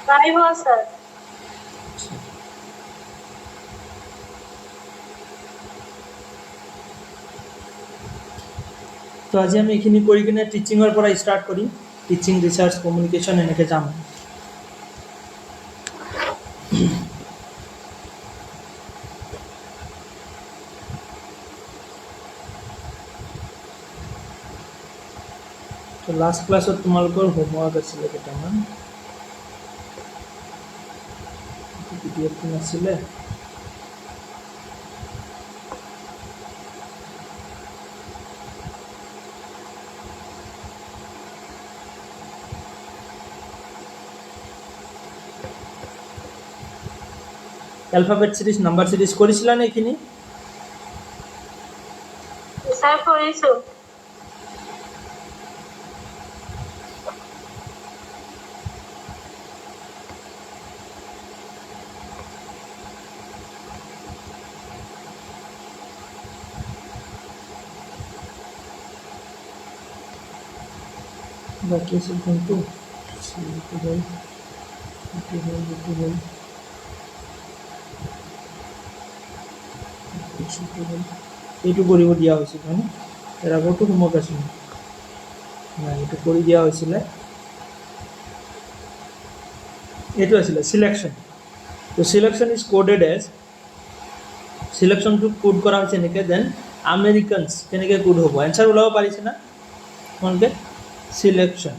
5 हो सर। তো আজি আমি এইখিনি কৰি কিনে টিচিঙৰ পৰা ষ্টাৰ্ট কৰিম টিচিং ৰিচাৰ্চ কমিউনিকেশ্যন এনেকৈ যাম তো লাষ্ট ক্লাছত তোমালোকৰ হোমৱৰ্ক আছিলে কেইটামান পিডিএফটো নাছিলে এলফাবেট সিৰিজ নাম্বাৰ সিৰিজ কৰিছিলা নে এইখিনি স্যাৰ কৰিছো। বাকি আছিল কোনটো এইটো কৰিব দিয়া হৈছিল হয়নে তাৰ আগৰটো হোমৱৰ্ক আছিল নাই এইটো কৰি দিয়া হৈছিলে এইটো আছিলে সিলেকশ্যন তো সিলেকশ্যন ইজ কোডেড এজ সিলেকশ্যনটো কোড কৰা হৈছে এনেকৈ দেন আমেৰিকানছ কেনেকৈ কোড হ'ব এনচাৰ ওলাব পাৰিছে না তোমালোকে সিলেকশ্যন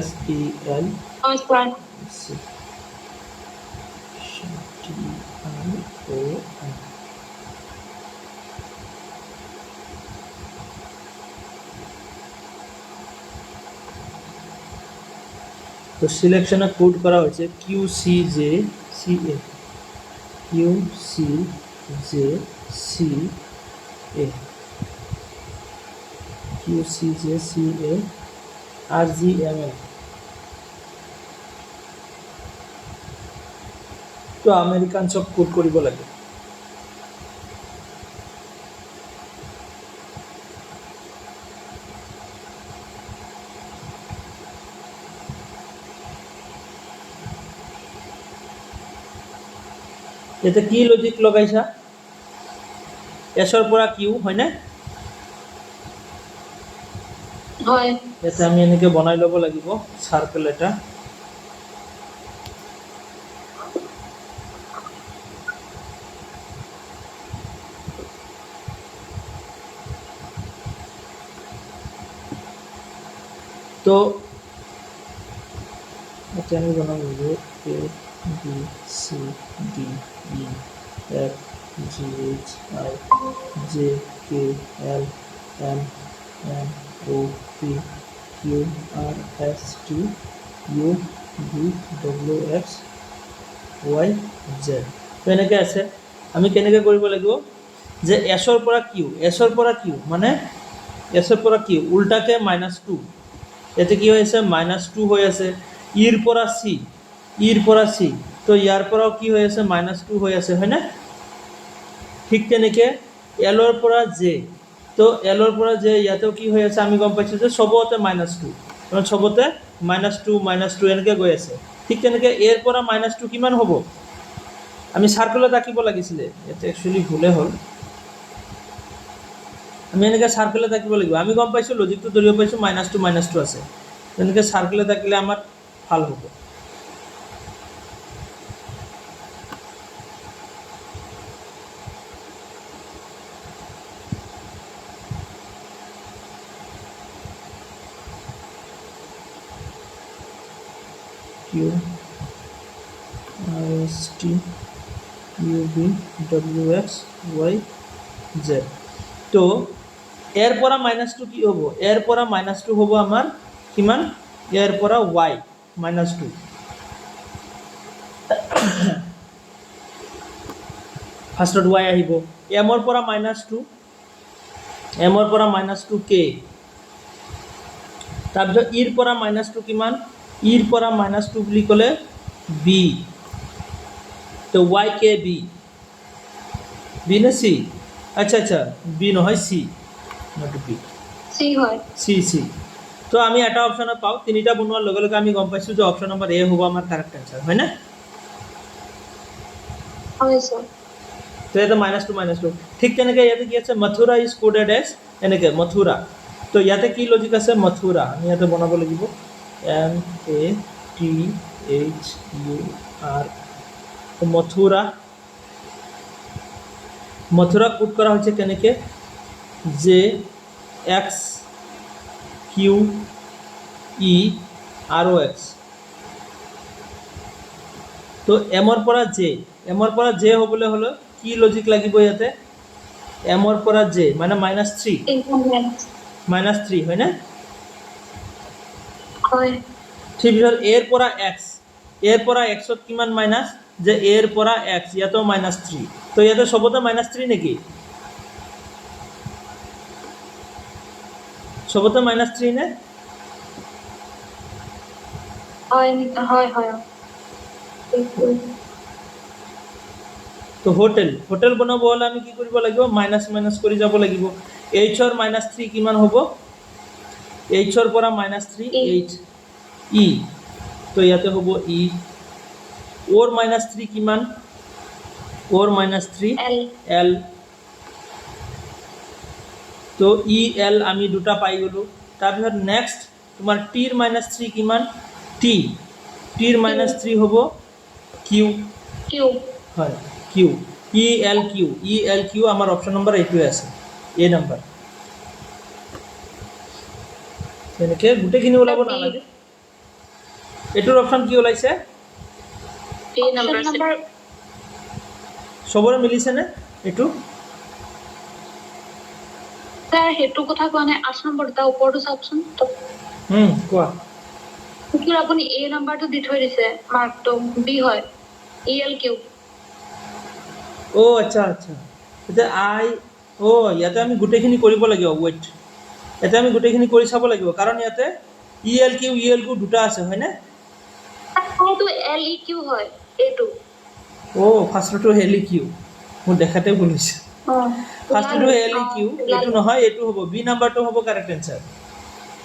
SEL নমস্কাৰ। তো সিলেকশনে কোড কৰা হয়েছে QCJCA QCJCA RGML তো আমেৰিকান সব কোড কৰিব লাগে এটা কি লজিক লগাইছা এছৰ পৰা কিউ হয় না হয়। এটা আমি এনেকৈ বনাই ল'ব লাগিব সার্কেল এটা তো এটা আমি বনাব লাগিব A B C D E F G H I J K L M N O P Q R S T U V W X Y Z তো এনেকৈ আছে আমি কেনেকৈ কৰিব লাগিব যে এছৰ পৰা কিউ মানে এছৰ পৰা কিউ উল্টাকে -2 এতে কি হৈ আছে -2 হৈ আছে ইৰ পৰা সি তো ইয়াৰ পৰাও কি হৈ আছে -2 হৈ আছে হয় না ঠিক তেনেকৈ এলৰ পৰা জে তো এলৰ পৰা জে ইয়াতেও কি হৈ আছে আমি গম পাইছোঁ যে সবতে -2 কাৰণ সবতে -2 এনেকৈ গৈ আছে ঠিক তেনেকৈ এৰ পৰা -2 কিমান হ'ব আমি সার্কেলত আঁকিব লাগিছিলে এটা একচুয়ালি ভুলে হ'ল আমি এনেকৈ সার্কেলত আঁকিব লাগিব আমি গম পাইছোঁ লজিকটো ধৰিব পাইছোঁ -2 আছে তেনেকৈ সাৰ্কেলত আঁকিলে আমাৰ ভাল হ'ব Q R S T U V W X Y Z তো এর পৰা -2 কি হ'ব এৰ পৰা -2 হ'ব আমাৰ কিমান এৰ পৰা y -2 ফাৰ্স্টত y আহিব m ৰ পৰা -2 k তাৰপিছত ইৰ পৰা -2 কিমান ইৰ পৰা -2 বুলি ক'লে b তো y k b নে c আচ্ছা বি নহয় c নট বি সি হয়। সি তো আমি এটা অপশ্যনত পাওঁ তিনিটা বনোৱাৰ লগে লগে আমি গম পাইছোঁ যে অপশ্যন নম্বৰ এ হ'ব আমাৰ কাৰেক্ট এনচাৰ হয়নে হয় স্যাৰ তো এটা -2 ঠিক তেনেকৈ ইয়াতে কি আছে মথুৰা ইজ কোডেড এজ এনেকৈ মথুৰা তো ইয়াতে কি লজিক আছে মথুৰা আমি ইয়াতে বনাব লাগিব MATHUR তো মথুৰা কোড কৰা হৈছে কেনেকৈ যে XQEROX তো এমৰ পৰা জে হ'বলৈ হ'লে কি লজিক লাগিব ইয়াতে এমৰ পৰা জে মানে -3 -3 হয়নে হয় ঠিক পিছত এৰ পৰা এক্সত কিমান মাইনাছ যে এৰ পৰা এক্স ইয়াতো -3 তো ইয়াতে সবতে -3 নেকি সবতে -3 নে হয় হয় হয় তো হোটেল বনাব হ'লে আমি কি কৰিব লাগিব মাইনাছ কৰি যাব লাগিব এইচৰ -3 কিমান হ'ব এইচৰ পৰা -3 এইচ ই তো ইয়াতে হ'ব ই ওৰ -3 কিমান ওৰ -3 এল তো ই এল আমি দুটা পাই গ'লোঁ তাৰপিছত নেক্সট তোমাৰ টিৰ -3 কিমান টিৰ -3 হ'ব কিউ কিউ হয় কিউ ই এল কিউ আমাৰ অপশ্যন নম্বৰ এইটোৱে আছে এ নম্বৰ তেনেকৈ গোটেইখিনি ওলাব নালাগে এইটোৰ অপশ্যন কি ওলাইছে পি নাম্বাৰ সবৰে মিলিছেনে এইটো স্যাৰ হেতু কথা কোৱা নাই 8 নম্বৰটা ওপৰটো চাওকচোন কোৱা কিন্তু আপুনি এ নাম্বাৰটো দি থৈ দিছে মাৰ্কটো বি হয় ই এল কিউ আচ্ছা এতিয়া ইয়াতে আমি গোটেইখিনি কৰিব লাগিব ৱেইট ইয়াতে আমি গোটেইখিনি কৰি চাব লাগিব কাৰণ ইয়াতে ই এল কিউ দুটা আছে হয়নে এইটো এল ই কিউ হয় এইটো ফাৰ্ষ্টটো এল ই কিউ মোৰ দেখাতে ভুল হৈছে ফাৰ্ষ্টটো এল ই কিউ এইটো নহয় এইটো হ'ব বি নাম্বাৰটো হ'ব কাৰেক্ট এনচাৰ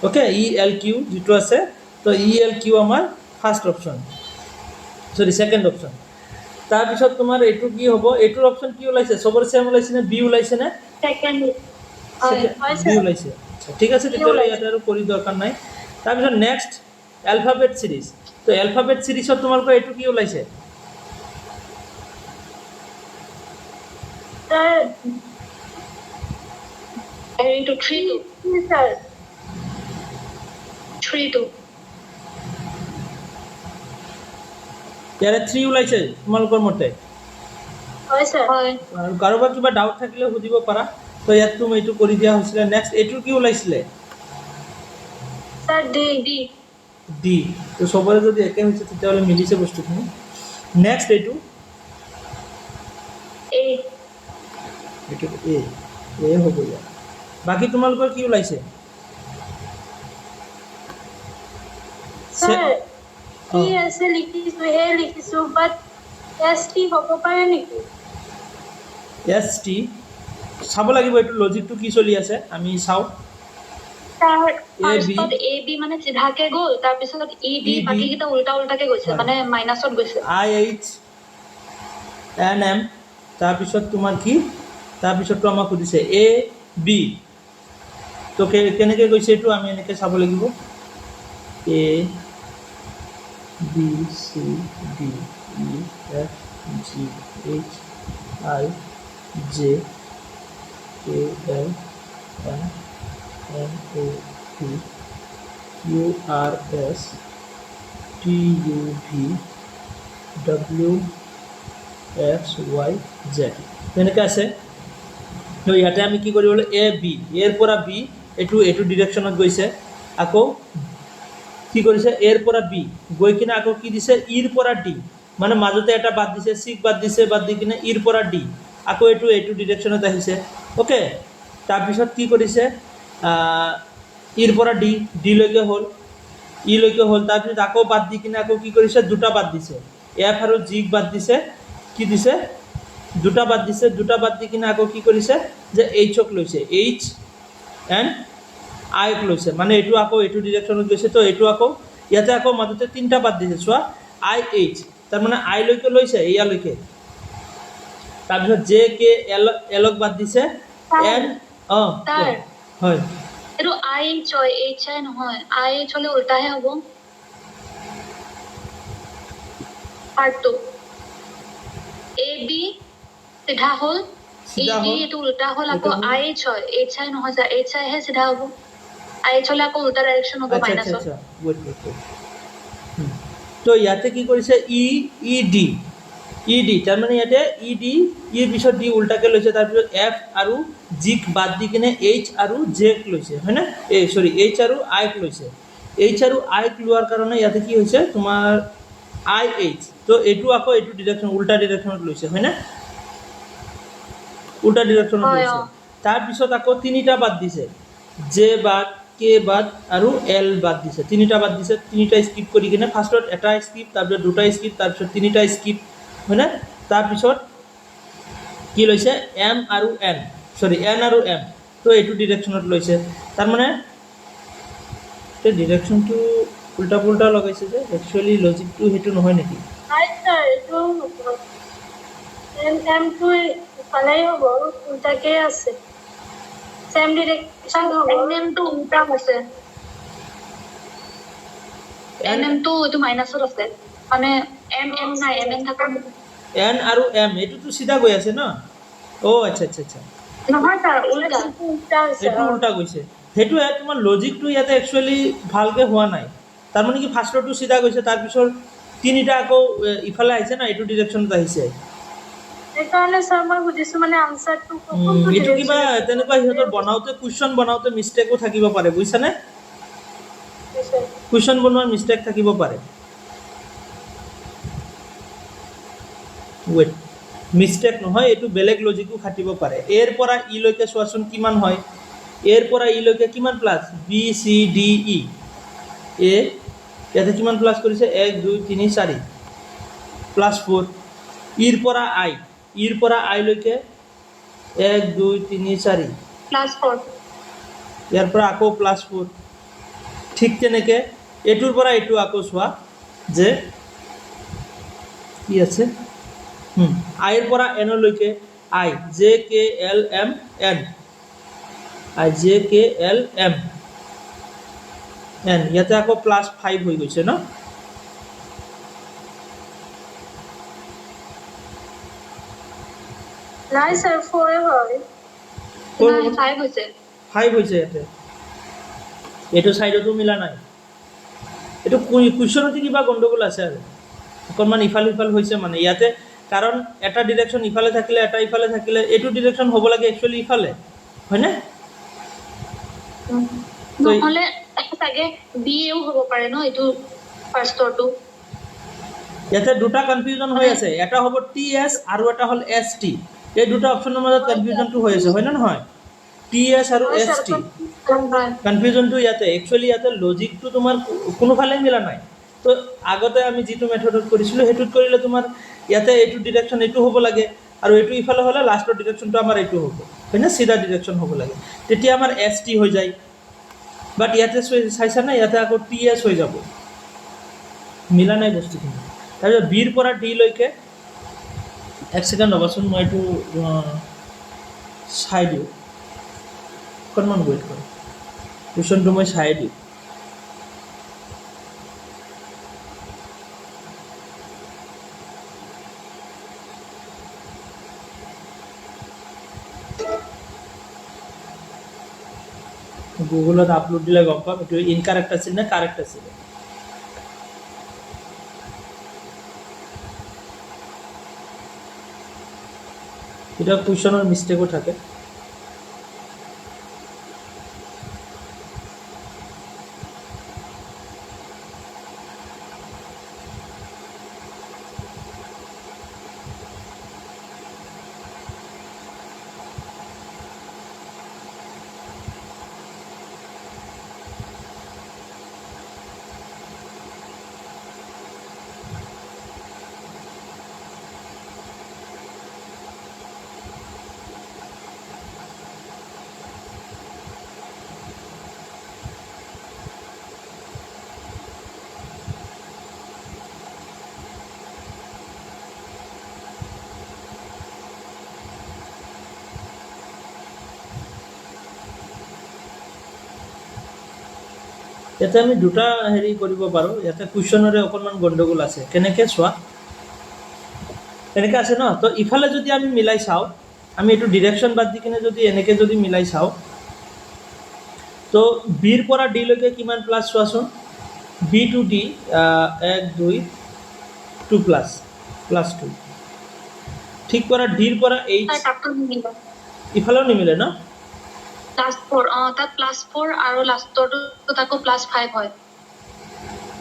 অ'কে ই এল কিউ যিটো আছে তো ই এল কিউ আমাৰ ফাৰ্ষ্ট অপশ্যন ছেকেণ্ড অপশ্যন তাৰপিছত তোমাৰ এইটো কি হ'ব এইটোৰ অপশ্যন কি ওলাইছে সবৰে চেম ওলাইছে নে বি ওলাইছে নে সেকেন্ড বি ওলাইছে ঠিক আছে তেতিয়াহ'লে ইয়াতে আৰু কৰি দৰকাৰ নাই তাৰপিছত নেক্সট এলফাবেট সিৰিজ তো এলফাবেট সিৰিজত তোমালোকৰ এইটো কি ওলাইছে স্যাৰ এইটো 3 স্যাৰ 3 ইয়াৰে 3 ওলাইছে তোমালোকৰ মতে হয় স্যাৰ হয় আৰু কাৰোবাৰ কিবা ডাউট থাকিলে সুধিব পাৰা তো ইয়াত তুমি এইটো কৰি দিয়া হৈছিলে নেক্সট এইটোৰ কি ওলাইছিলে স্যাৰ ডি তো সবৰে যদি একে হৈছে তেতিয়াহ'লে মিলিছে বস্তুখিনি নেক্সট এইটো এ হ'ব ইয়াত বাকী তোমালোকৰ কি ওলাইছে স্যাৰ কি আছে লিখিছো বাট এস টি হ'ব পাৰে নেকি এছ টি চাব লাগিব এইটো লজিকটো কি চলি আছে আমি চাওঁ স্যার ফাৰ্ষ্টত এ বি মানে চিধাকে গ'ল তাৰপিছত ই বি বাকীকেইটা উল্টাকে গৈছে মানে মাইনাছত গৈছে IHNM তাৰপিছত তোমাৰ কি তাৰপিছততো আমাক সুধিছে এ বি তো কেনেকৈ গৈছে এইটো আমি এনেকৈ চাব লাগিব A B C D E F G H I J K L M N O P Q R S T U V W X Y Z তেনেকৈ আছে তো ইয়াতে আমি কি কৰিব লাগিব এ বি এৰ পৰা বি এইটো ডিৰেকশ্যনত গৈছে আকৌ কি কৰিছে এৰ পৰা বি গৈ কিনে আকৌ কি দিছে ইৰ পৰা ডি মানে মাজতে এটা বাদ দিছে চিক বাদ দি কিনে ইৰ পৰা ডি আকৌ এইটো ডিৰেকশ্যনত আহিছে অ'কে তাৰপিছত কি কৰিছে ইৰ পৰা ডি লৈকে হ'ল ই লৈকে হ'ল তাৰপিছত আকৌ বাদ দি কিনে আকৌ কি কৰিছে দুটা বাদ দিছে এফ আৰু জিক বাদ দিছে কি দিছে দুটা বাদ দি কিনে আকৌ কি কৰিছে যে এইচক লৈছে এইচ এণ্ড আইক লৈছে মানে এইটো আকৌ এইটো ডিৰেকশ্যনত গৈছে তো এইটো আকৌ ইয়াতে আকৌ মাজতে তিনিটা বাদ দিছে চোৱা আই এইচ তাৰমানে আইলৈকে লৈছে ইয়ালৈকে তাৰপিছত জে কে এলক বাদ দিছে এন অঁ তাৰ হয় এইটো আই এইচ হয় এইচ আই নহয় আই এইচ হলে উল্টাহে হ'ব পাৰ্ট 2 এ বি চিধা হ'ল চিধা ই বি হ'ল। এইটো উল্টা হ'ল আকৌ এইটো হ'ল। আই এইচ হয় এইচ আই নহয় যে এইচ আই হে চিধা হ'ব আই এইচ হলে আকৌ উল্টা ডাইৰেকশ্যন হ'ব আচ্ছা আচ্ছা মাইনাছত আচ্ছা ৱেইট ৱেইট ৱেইট তো ইয়াতে কি কৰিছে ই ডি তাৰমানে ইয়াতে ইৰ পিছত ডি উল্টাকে লৈছে তাৰপিছত এফ আৰু জিক বাদ দি কিনে এইচ আৰু জেক লৈছে হয়নে এই চৰি এইচ আৰু আইক লৈছে এইচ আৰু আইক লোৱাৰ কাৰণে ইয়াতে কি হৈছে তোমাৰ আই এইচ তো এইটো আকৌ এইটো ডিৰেকশ্যন উল্টা ডিৰেকশ্যনত লৈছে হয়নে উল্টা ডিৰেকশ্যনত হয়, লৈছে অ। তাৰপিছত আকৌ তিনিটা বাদ দিছে জে বাদ কে বাদ আৰু এল বাদ দিছে তিনিটা বাদ দিছে তিনিটা স্কিপ কৰি কিনে ফাৰ্ষ্টত এটা স্কিপ তাৰপিছত দুটা স্কিপ তাৰপিছত তিনিটা স্কিপ হয়নে তাৰপিছত কি লৈছে এম আৰু এন চৰি এন আৰু এম তো এইটো ডিৰেকশ্যনত লৈছে তাৰমানে এই ডিৰেকশ্যনটো উল্টা পুল্টা লগাইছে যে একচুৱেলি লজিকটো সেইটো নহয় নেকি নাই ছাৰ এইটো এমটো ইফালেই হ'ব উল্টাকে আছে চেম ডিৰেকশ্যন হ'ব এনএমটো উল্টা আছে এনএমটো এইটো মাইনাছত আছে মানে এম এম নাই এম এম থকা এন আৰু এম এইটোতো চিধা গৈ আছে ন অ' আচ্ছা আচ্ছা আচ্ছা নহয় ছাৰ উল্টা আছে এইটো উল্টা গৈছে সেইটোৱে তোমাৰ লজিকটো ইয়াতে একচুৱেলি ভালকৈ হোৱা নাই তাৰমানে কি ফাৰ্ষ্টৰটো চিধা গৈছে তাৰপিছত তিনিটা আকৌ ইফালে আহিছে না এইটো ডিৰেকশ্যনত আহিছে সেইকাৰণে ছাৰ মই সুধিছোঁ মানে আনচাৰটো এইটো কিবা তেনেকুৱা সিহঁতৰ বনাওঁতে কুৱেশ্যন বনাওঁতে মিষ্টেকো থাকিব পাৰে বুজিছানে কুৱেশ্যন বনোৱাৰ মিষ্টেক থাকিব পাৰে ৱেইট মিষ্টেক নহয় এইটো বেলেগ লজিকো খাটিব পাৰে এৰ পৰা ইলৈকে চোৱাচোন কিমান হয় এৰ পৰা ইলৈকে কিমান plus B C D E A ইয়াতে কিমান প্লাছ কৰিছে 1 2 3 4 প্লাছ 4 ইৰ পৰা আইলৈকে 1 2 3 4 প্লাছ 4 ইয়াৰ পৰা আকৌ প্লাছ 4 ঠিক তেনেকৈ এইটোৰ পৰা এইটো আকৌ চোৱা যে কি আছে আইৰ পৰা এনলৈকে I J K L M N I J K L M N ইয়াতে আকৌ প্লাছ 5 হৈ গৈছে ন নাই ছাৰ 4 হয় নাই 5 হৈছে 5 হৈছে ইয়াতে এইটো ছাইডতো মিলা নাই এইটো কুৱেশ্যনতে কিবা গণ্ডগোল আছে আৰু অকণমান ইফাল সিফাল হৈছে মানে ইয়াতে কাৰণ এটা ডিৰেকশ্যন ইফালে থাকিলে এটা ইফালে থাকিলে এইটো ডিৰেকশ্যন হ'ব লাগে একচুৱেলি ইফালে হয়নে নহ'লে চাগে বি এও হ'ব পাৰে ন এইটো ফাৰ্ষ্টৰটো ইয়াতে দুটা কনফিউজন হৈ আছে এটা হ'ব টি এছ আৰু এটা হ'ল এছ টি এই দুটা অপশ্যনৰ মাজত কনফিউজনটো হৈ আছে হয় নে নহয় টি এছ আৰু এছ টি কনফিউজনটো ইয়াতে একচুৱেলি ইয়াতে লজিকটো তোমাৰ কোনোফালে মিলা নাই তো আগতে আমি যিটো মেথডত কৰিছিলোঁ সেইটোত কৰিলে তোমাৰ ইয়াতে এইটো ডিৰেকশ্যন এইটো হ'ব লাগে আৰু এইটো ইফালে হ'লে লাষ্টৰ ডিৰেকশ্যনটো আমাৰ এইটো হ'ব হয়নে চিধা ডিৰেকশ্যন হ'ব লাগে তেতিয়া আমাৰ এছ টি হৈ যায় বাট ইয়াতে চাইছানে ইয়াতে আকৌ টি এছ হৈ যাব মিলা নাই বস্তুখিনি তাৰপিছত বিৰ পৰা ডিলৈকে এক ছেকেণ্ড ৰ'বাচোন মই এইটো চাই দিওঁ অকণমান ৱেইট কৰোঁ কুৱেশ্যনটো মই চাই দিওঁ গুগলত আপলোড দিলে গম পাম এইটো ইনকাৰেক্ট আছিল নে কাৰেক্ট আছিলে এতিয়া কুৱেশ্যনৰ মিষ্টেকো থাকে ইয়াতে আমি দুটা হেৰি কৰিব পাৰোঁ, ইয়াতে কুৱেশ্যনৰে অকণমান গণ্ডগোল আছে। কেনেকৈ চোৱা, এনেকৈ আছে ন, তো ইফালে যদি আমি মিলাই চাওঁ, আমি এইটো ডিৰেকশ্যন বাদ দি কিনে যদি এনেকৈ যদি মিলাই চাওঁ, তো বিৰ পৰা ডিলৈকে কিমান প্লাছ চোৱাচোন, B to D 1 2 2 plus plus 2, ঠিক পৰা ডিৰ পৰা এইচ তাৰ তাতটো নিমিলে ইফালেও নিমিলে ন, +4 তাত +4 আৰু লাষ্টৰটো তাকো +5 হয়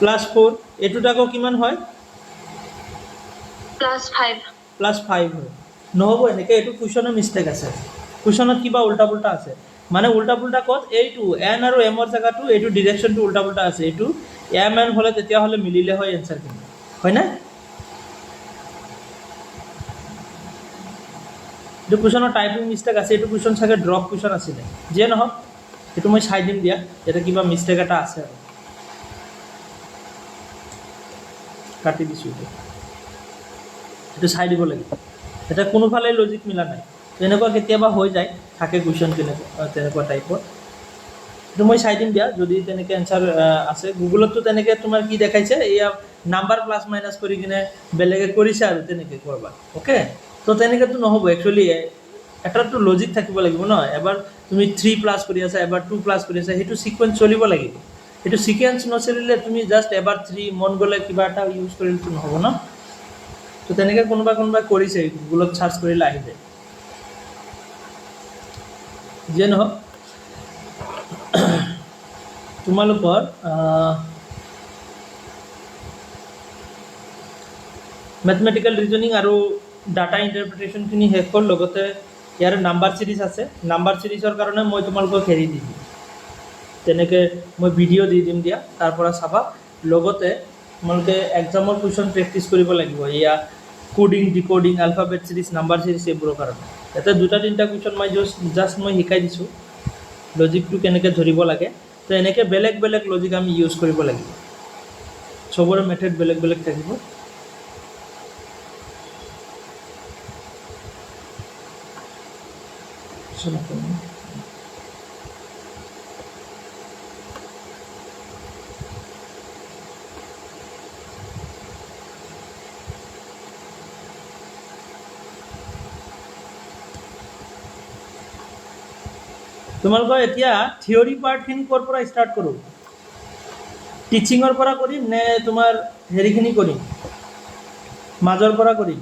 +4 এইটোত আকৌ কিমান হয়, +5 +5 হয়। নহ'ব এনেকৈ, এইটো কুৱেশ্যনৰ মিষ্টেক আছে, কুৱেশ্যনত কিবা উল্টা পুল্টা আছে। মানে উল্টা পুল্টা ক'ত, এইটো এন আৰু এমৰ জেগাটো এইটো ডিৰেকশ্যনটো উল্টা পুল্টা আছে। এইটো এম এন হ'লে তেতিয়াহ'লে মিলিলে হয় এনচাৰখিনি, হয়নে? এইটো কুৱেশ্যনৰ টাইপিং মিষ্টেক আছে, এইটো কুৱেশ্যন চাগে ড্ৰপ কুৱেশ্যন আছিলে। যিয়ে নহওক এইটো মই চাই দিম দিয়া, ইয়াতে কিবা মিষ্টেক এটা আছে আৰু কাটি দিছোঁ। এইটো চাই দিব লাগিব, এতিয়া কোনোফালে লজিক মিলা নাই। তেনেকুৱা কেতিয়াবা হৈ যায়, থাকে কুৱেশ্যন তেনেকুৱা টাইপৰ। এইটো মই চাই দিম দিয়া, যদি তেনেকৈ এনচাৰ আছে। গুগলততো তেনেকৈ তোমাৰ কি দেখাইছে, এয়া নাম্বাৰ প্লাছ মাইনাছ কৰি কিনে বেলেগে কৰিছে আৰু তেনেকৈ কৰবা, অ'কে। তো তেনেকৈতো নহ'ব, একচুৱেলি এটাতো লজিক থাকিব লাগিব ন। এবাৰ তুমি 3 প্লাছ কৰি আছা, এবাৰ 2 প্লাছ কৰি আছা, সেইটো ছিকুৱেঞ্চ চলিব লাগিব। সেইটো ছিকুৱেঞ্চ নচলিলে তুমি জাষ্ট এবাৰ 3 মন গ'লে কিবা এটা ইউজ কৰিলেতো নহ'ব ন। তো তেনেকৈ কোনোবাই কৰিছে, গুগলত চাৰ্চ কৰিলে আহি যায়। যিয়ে নহওক তোমালোকৰ মেথমেটিকেল ৰিজনিং আৰু ডাটা ইণ্টাৰপ্ৰিটেশ্যনখিনি শেষ হ'ল। লগতে ইয়াৰ নাম্বাৰ ছিৰিজ আছে, নাম্বাৰ ছিৰিজৰ কাৰণে মই তোমালোকক হেৰি দি দিম, তেনেকৈ মই ভিডিঅ' দি দিম দিয়া, তাৰ পৰা চাবা। লগতে তোমালোকে এক্সামৰ কুৱেশ্যন প্ৰেক্টিছ কৰিব লাগিব, এয়া coding, decoding, alphabet series, number series, এইবোৰৰ কাৰণে। ইয়াতে 2-3টা কুৱেশ্যন মই জাষ্ট মই শিকাই দিছোঁ, লজিকটো কেনেকৈ ধৰিব লাগে। তো এনেকৈ বেলেগ বেলেগ লজিক আমি ইউজ কৰিব লাগিব, চবৰে মেথড বেলেগ বেলেগ থাকিব। তোমালোকৰ এতিয়া থিয়ৰী পাৰ্টখিনি ক'ৰ পৰা ষ্টাৰ্ট কৰোঁ, টিচিঙৰ পৰা কৰিম নে তোমাৰ হেৰিখিনি কৰিম, মাজৰ পৰা কৰিম?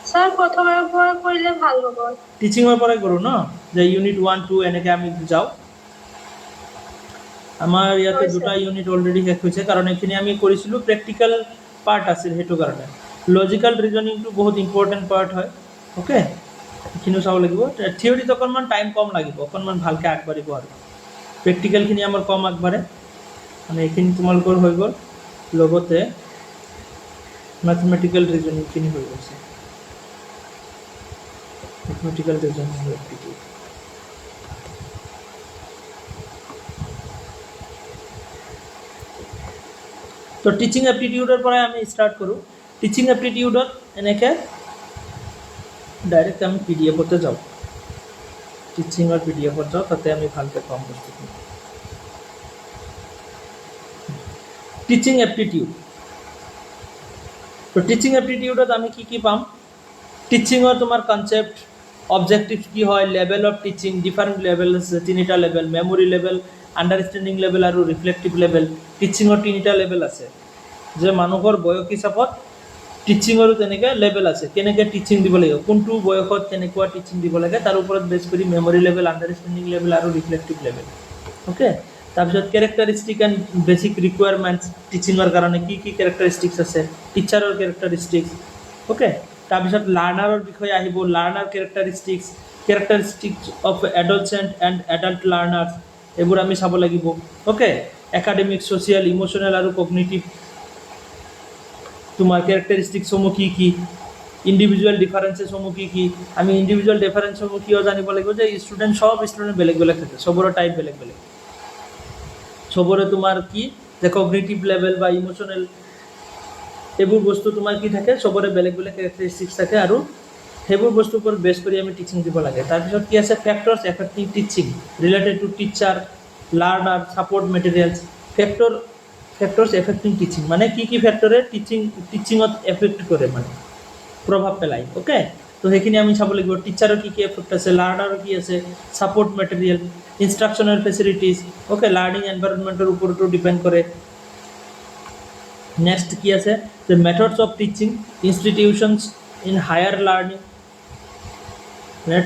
স্যাৰ প্ৰথমৰ পৰা কৰিলে ভাল হ'ব। টিচিঙৰ পৰাই কৰোঁ ন, যে ইউনিট 1 2 এনেকৈ আমি যাওঁ। আমাৰ ইয়াতে 2টা ইউনিট অলৰেডি শেষ হৈছে, কাৰণ এইখিনি আমি কৰিছিলোঁ প্ৰেক্টিকেল পাৰ্ট আছিল, সেইটো কাৰণে। লজিকেল ৰিজনিংটো বহুত ইম্পৰ্টেণ্ট পাৰ্ট হয়, অ'কে। এইখিনিও চাব লাগিব। থিয়ৰীত অকণমান টাইম কম লাগিব, অকণমান ভালকৈ আগবাঢ়িব, আৰু প্ৰেক্টিকেলখিনি আমাৰ কম আগবাঢ়ে। মানে এইখিনি তোমালোকৰ হৈ গ'ল, লগতে মেথমেটিকেল ৰিজনিংখিনি হৈ গৈছে। মেথমেটিকেল ৰিজনিং এপ্টিটিউড, তো টিচিং এপ্টিটিউডৰ পৰাই আমি ষ্টাৰ্ট কৰোঁ। টিচিং এপ্টিটিউডত এনেকৈ ডাইৰেক্ট আমি PDF-তে যাওঁ, টিচিঙৰ PDF-ত যাওঁ, তাতে আমি ভালকৈ পাম বস্তুখিনি। টিচিং এপ্টিটিউড, তো টিচিং এপ্টিটিউডত আমি কি পাম, টিচিঙৰ তোমাৰ কনচেপ্ট, অবজেক্টিভ কি হয়, level of teaching, different level আছে, 3টা level, memory level, understanding level আৰু ৰিফ্লেক্টিভ লেভেল। টিচিঙৰ 3টা লেভেল আছে, যে মানুহৰ বয়স হিচাপত টিচিঙৰো তেনেকৈ লেভেল আছে, কেনেকৈ টিচিং দিব লাগিব, কোনটো বয়সত কেনেকুৱা টিচিং দিব লাগে, তাৰ ওপৰত বেছ কৰি মেমৰি লেভেল, আণ্ডাৰষ্টেণ্ডিং লেভেল আৰু ৰিফ্লেক্টিভ লেভেল, অ'কে। তাৰপিছত কেৰেক্টাৰিষ্টিক এণ্ড বেচিক ৰিকুৱাৰমেণ্টছ, টিচিঙৰ কাৰণে কি কেৰেক্টাৰিষ্টিক্স আছে, টিচাৰৰ কেৰেক্টাৰিষ্টিক্স, অ'কে। তাৰপিছত লাৰ্ণাৰৰ বিষয়ে আহিব, learner characteristics of adolescent and adult learners, এইবোৰ আমি চাব লাগিব, অ'কে। একাডেমিক, ছ'চিয়েল, ইম'চনেল আৰু কগনিটিভ তোমাৰ কেৰেক্টাৰিষ্টিক্সসমূহ কি, ইণ্ডিভিজুৱেল ডিফাৰেঞ্চেছসমূহ কি, আমি ইণ্ডিভিজুৱেল ডিফাৰেঞ্চসমূহ কিয় জানিব লাগিব, যে চব ষ্টুডেণ্ট বেলেগ বেলেগ থাকে, চবৰে টাইপ বেলেগ বেলেগ, চবৰে তোমাৰ কি, যে কগনিটিভ লেভেল বা ইম'চনেল, এইবোৰ বস্তু তোমাৰ কি থাকে, চবৰে বেলেগ বেলেগ কেৰেক্টাৰিষ্টিক্স থাকে। আৰু সেইবোৰ বস্তুৰ ওপৰত বেছ কৰি আমি টিচিং দিব লাগে। তাৰপিছত কি আছে factors affecting teaching related to teacher learner support materials. Factors affecting teaching মানে কি ফেক্টৰে টিচিঙত এফেক্ট কৰে মানে প্ৰভাৱ পেলায়। অ'কে, তো সেইখিনি আমি চাব লাগিব। টিচাৰৰ কি এফেক্ট আছে, লাৰ্ণাৰৰ কি আছে, support material, instructional facilities, okay, learning এনভাইৰনমেণ্টৰ ওপৰতো ডিপেণ্ড কৰে। নেক্সট কি আছে the methods of teaching institutions in higher learning,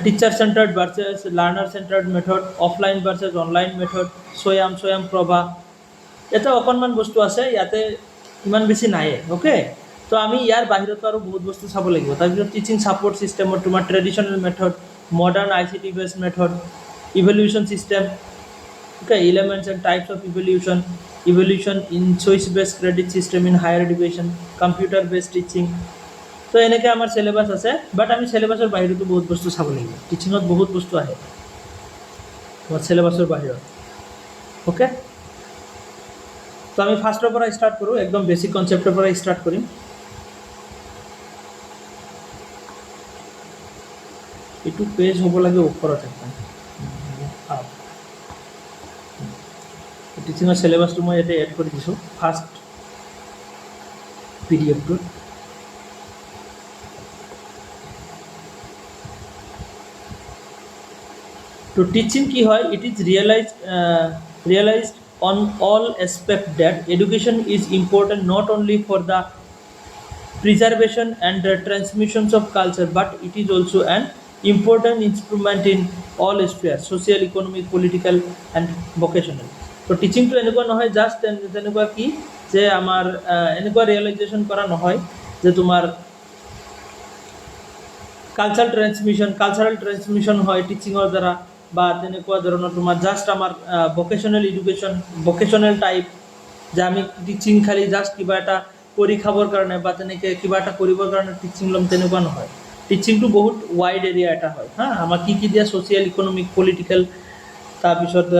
teacher centred versus learner centred method, offline versus online method, Swayam Prabha. ইয়াতে অকণমান বস্তু আছে, ইয়াতে ইমান বেছি নায়ে। অ'কে, তো আমি ইয়াৰ বাহিৰতো আৰু বহুত বস্তু চাব লাগিব। তাৰপিছত টিচিং ছাপৰ্ট ছিষ্টেমত তোমাৰ traditional method, modern ICT based method, evaluation system, okay, elements and types of evaluation in choice based credit system in higher education, computer based teaching. তো এনেকৈ আমাৰ চিলেবাছ আছে, বাট আমি চিলেবাছৰ বাহিৰতো বহুত বস্তু চাব লাগিব। টিচিঙত বহুত বস্তু আহে তোমাৰ চিলেবাছৰ বাহিৰত। অ'কে, তো আমি ফাৰ্ষ্টৰ পৰা ষ্টাৰ্ট কৰোঁ, একদম বেছিক কনচেপ্টৰ পৰা ষ্টাৰ্ট কৰিম। এইটো পেজ হ'ব লাগে ওপৰত একদম। টিচিঙৰ চিলেবাছটো মই ইয়াতে এড কৰি দিছোঁ ফাৰ্ষ্ট পিডিএফটোত। তো টিচিং কি হয়, it is realised on all aspects that education is important not only for the preservation and the transmissions of culture, but it is also an important instrument in all spheres, social, economic, political and vocational. তো টিচিংটো এনেকুৱা নহয় just তেনেকুৱা কি যে আমাৰ এনেকুৱা realisation কৰা নহয় যে তোমাৰ কালচাৰেল ট্ৰেন্সমিশ্যন হয় টিচিঙৰ দ্বাৰা, বা তেনেকুৱা ধৰণৰ তোমাৰ জাষ্ট আমাৰ ভকেশ্যনেল এডুকেশ্যন, ভকেশ্যনেল টাইপ যে আমি টিচিং খালি জাষ্ট কিবা এটা কৰি খাবৰ কাৰণে বা তেনেকৈ কিবা এটা কৰিবৰ কাৰণে টিচিং ল'ম, তেনেকুৱা নহয়। টিচিংটো বহুত ৱাইড এৰিয়া এটা হয়। আমাক কি দিয়া ছ'চিয়েল, ইকনমিক, পলিটিকেল, তাৰপিছত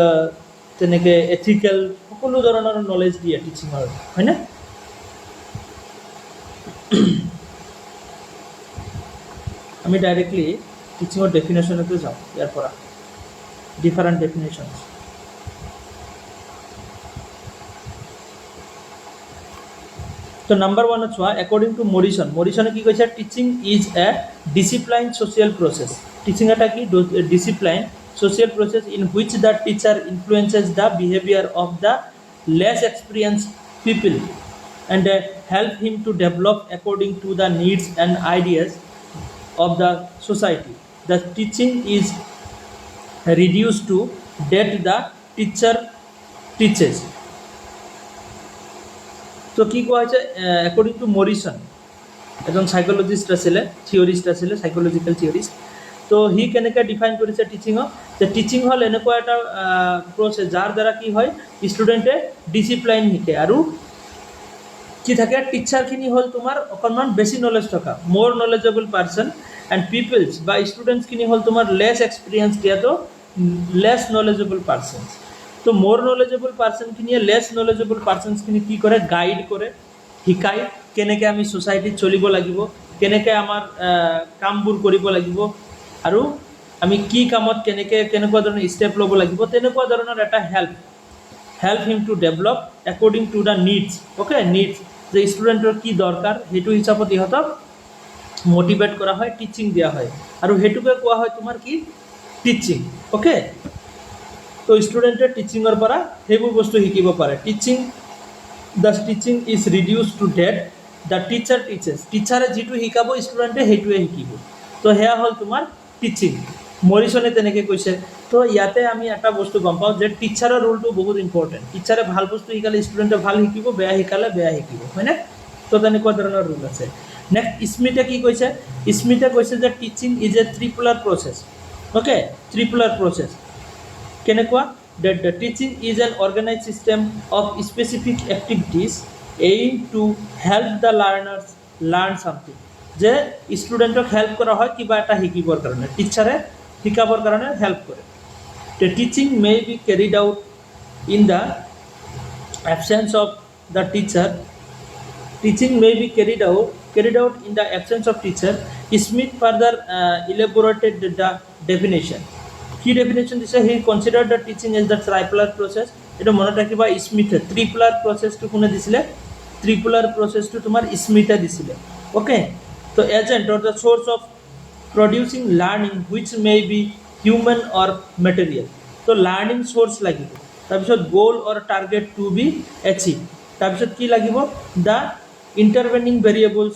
তেনেকৈ এথিকেল, সকলো ধৰণৰ নলেজ দিয়ে টিচিঙৰ, হয়নে? আমি ডাইৰেক্টলি টিচিঙৰ ডেফিনেশ্যনতে যাওঁ, ইয়াৰ পৰা different definitions. So number 1 chua according to Morrison ki koise teaching is a disciplined social process. Teaching eta ki disciplined social process in which the teacher influences the behavior of the less experienced people and help him to develop according to the needs and ideas of the society. The teaching is reduced to that the teacher teaches. তো কি কোৱা হৈছে according to Morrison, এজন psychologist আছিলে, থিয়ৰিষ্ট আছিলে, সাইকোলজিকেল থিয়ৰিষ্ট। তো সি কেনেকৈ define কৰিছে টিচিঙক, যে টিচিং হ'ল এনেকুৱা এটা প্ৰচেছ যাৰ দ্বাৰা কি হয় ষ্টুডেণ্টে ডিচিপ্লাইন শিকে, আৰু কি থাকে টিচাৰখিনি হ'ল তোমাৰ অকণমান বেছি নলেজ থকা, মোৰ নলেজেবল পাৰ্চন, এণ্ড পিপলছ বা ষ্টুডেণ্টছখিনি হ'ল তোমাৰ লেছ এক্সপিৰিয়েঞ্চ দিয়াটো লেছ নলেজেবল পাৰ্চনছ। তো মোৰ নলেজেবল পাৰ্চনখিনিয়ে লেছ নলেজেবল পাৰ্চনছখিনি কি কৰে, গাইড কৰে, শিকায় কেনেকৈ আমি ছ'চাইটিত চলিব লাগিব, কেনেকৈ আমাৰ কামবোৰ কৰিব লাগিব, আৰু আমি কি কামত কেনেকুৱা ধৰণৰ ষ্টেপ ল'ব লাগিব, তেনেকুৱা ধৰণৰ এটা help him to develop according to the needs. Okay, needs যে ষ্টুডেণ্টৰ কি দৰকাৰ সেইটো হিচাপত ইহঁতক মটিভেট কৰা হয়, টিচিং দিয়া হয়, আৰু সেইটোকে কোৱা হয় তোমাৰ কি টিচিং। অ'কে, তো ষ্টুডেণ্টে টিচিঙৰ পৰা সেইবোৰ বস্তু শিকিব পাৰে। The teaching is reduce to date the teacher teaches, টিচাৰে যিটো শিকাব ষ্টুডেণ্টে সেইটোৱে শিকিব। তো সেয়া হ'ল তোমাৰ টিচিং। মৰিছনে তেনেকৈ কৈছে। তো ইয়াতে আমি এটা বস্তু গম পাওঁ যে টিচাৰৰ ৰোলটো বহুত ইম্পৰ্টেণ্ট। টিচাৰে ভাল বস্তু শিকালে ষ্টুডেণ্টে ভাল শিকিব, বেয়া শিকালে বেয়া শিকিব, হয়নে? তো তেনেকুৱা ধৰণৰ ৰোল আছে। নেক্সট স্মিথে কি কৈছে, স্মিথে কৈছে যে teaching is a tripolar process. Okay, tripolar process কেনেকুৱা, that the teaching is an organized system of specific activities aimed to help the learners learn something. যে ষ্টুডেণ্টক হেল্প কৰা হয় কিবা এটা শিকিবৰ কাৰণে, টিচাৰে শিকাবৰ কাৰণে হেল্প কৰে। The teaching may be carried out in the absence of the teacher. Teaching may be carried out in the absence of teacher Smith further elaborated the definition. Key definition দিছে he considered the teaching as the tripolar process. এটা মনত ৰাখিবা স্মিথে ত্ৰিপুলাৰ প্ৰচেছটো কোনে দিছিলে ত্ৰিপুলাৰ প্ৰচেছটো তোমাৰ স্মিথে দিছিলে ওকে তো agent or the source of producing learning which may be human or material তো লার্নিং সোর্স লাগিব তাৰপিছত গোল or target to B achieve তাৰপিছত কি লাগিব the intervening variables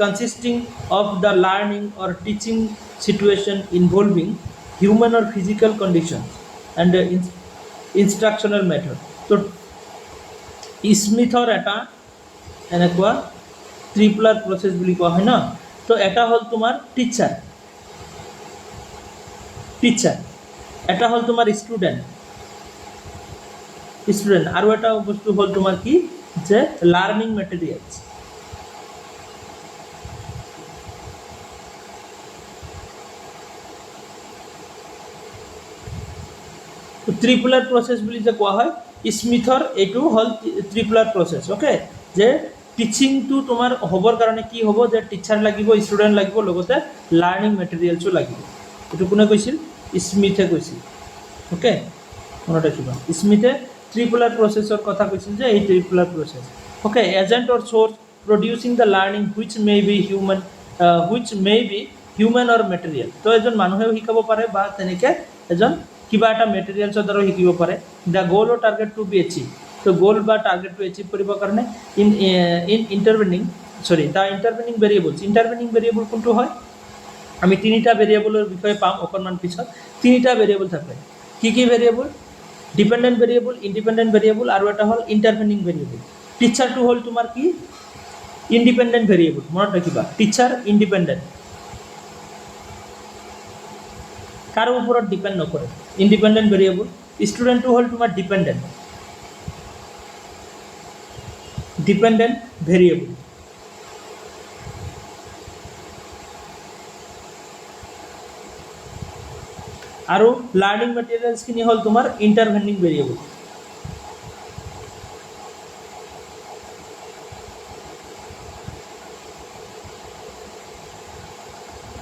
consisting of the learning or teaching situation involving human or physical conditions and instructional method তো স্মিথৰ এটা এনেকুৱা ত্ৰিপুলাৰ process বুলি কোৱা হয় ন তো এটা হ'ল তোমাৰ টিচাৰ এটা হ'ল তোমাৰ ষ্টুডেণ্ট আৰু এটা বস্তু হ'ল তোমাৰ কি যে লাৰ্নিং মেটেৰিয়েলছ ত্ৰিপুলাৰ প্ৰচেছ বুলি যে কোৱা হয় স্মিথৰ এইটো হ'ল ত্ৰিপুলাৰ প্ৰচেছ অ'কে যে টিচিংটো তোমাৰ হ'বৰ কাৰণে কি হ'ব যে টিচাৰ লাগিব ষ্টুডেণ্ট লাগিব লগতে লাৰ্নিং মেটেৰিয়েলছো লাগিব এইটো কোনে কৈছিল স্মিথে কৈছিল অ'কে মনত ৰাখিবা স্মিথে ত্ৰিপুলাৰ প্ৰচেছৰ কথা কৈছিল যে এই tripolar process okay agent or source producing the learning which may be human or material তো এজন মানুহেও শিকাব পাৰে বা তেনেকৈ এজন কিবা এটা মেটেৰিয়েলছৰ দ্বাৰা শিকিব পাৰে the goal or target to be achieve তো গোল বা টাৰ্গেটটো এচিভ কৰিবৰ কাৰণে ইণ্টাৰভেনিং ভেৰিয়েবল কোনটো হয় আমি তিনিটা ভেৰিয়েবলৰ বিষয়ে পাম অকণমান পিছত তিনিটা ভেৰিয়েবল থাকে কি variable dependent variable independent variable আৰু এটা হ'ল ইণ্টাৰভেনিং ভেৰিয়েবল টিচাৰটো হ'ল তোমাৰ কি ইণ্ডিপেণ্ডেণ্ট ভেৰিয়েবল মনত ৰাখিবা টিচাৰ ইণ্ডিপেণ্ডেণ্ট কাৰো ওপৰত ডিপেণ্ড নকৰে ইণ্ডিপেণ্ডেণ্ট ভেৰিয়েবল ষ্টুডেণ্টটো হ'ল তোমাৰ ডিপেণ্ডেণ্ট ভেৰিয়েবল আৰু লাৰ্নিং মেটেৰিয়েলছখিনি হ'ল তোমাৰ ইণ্টাৰভেনিং ভেৰিয়েবল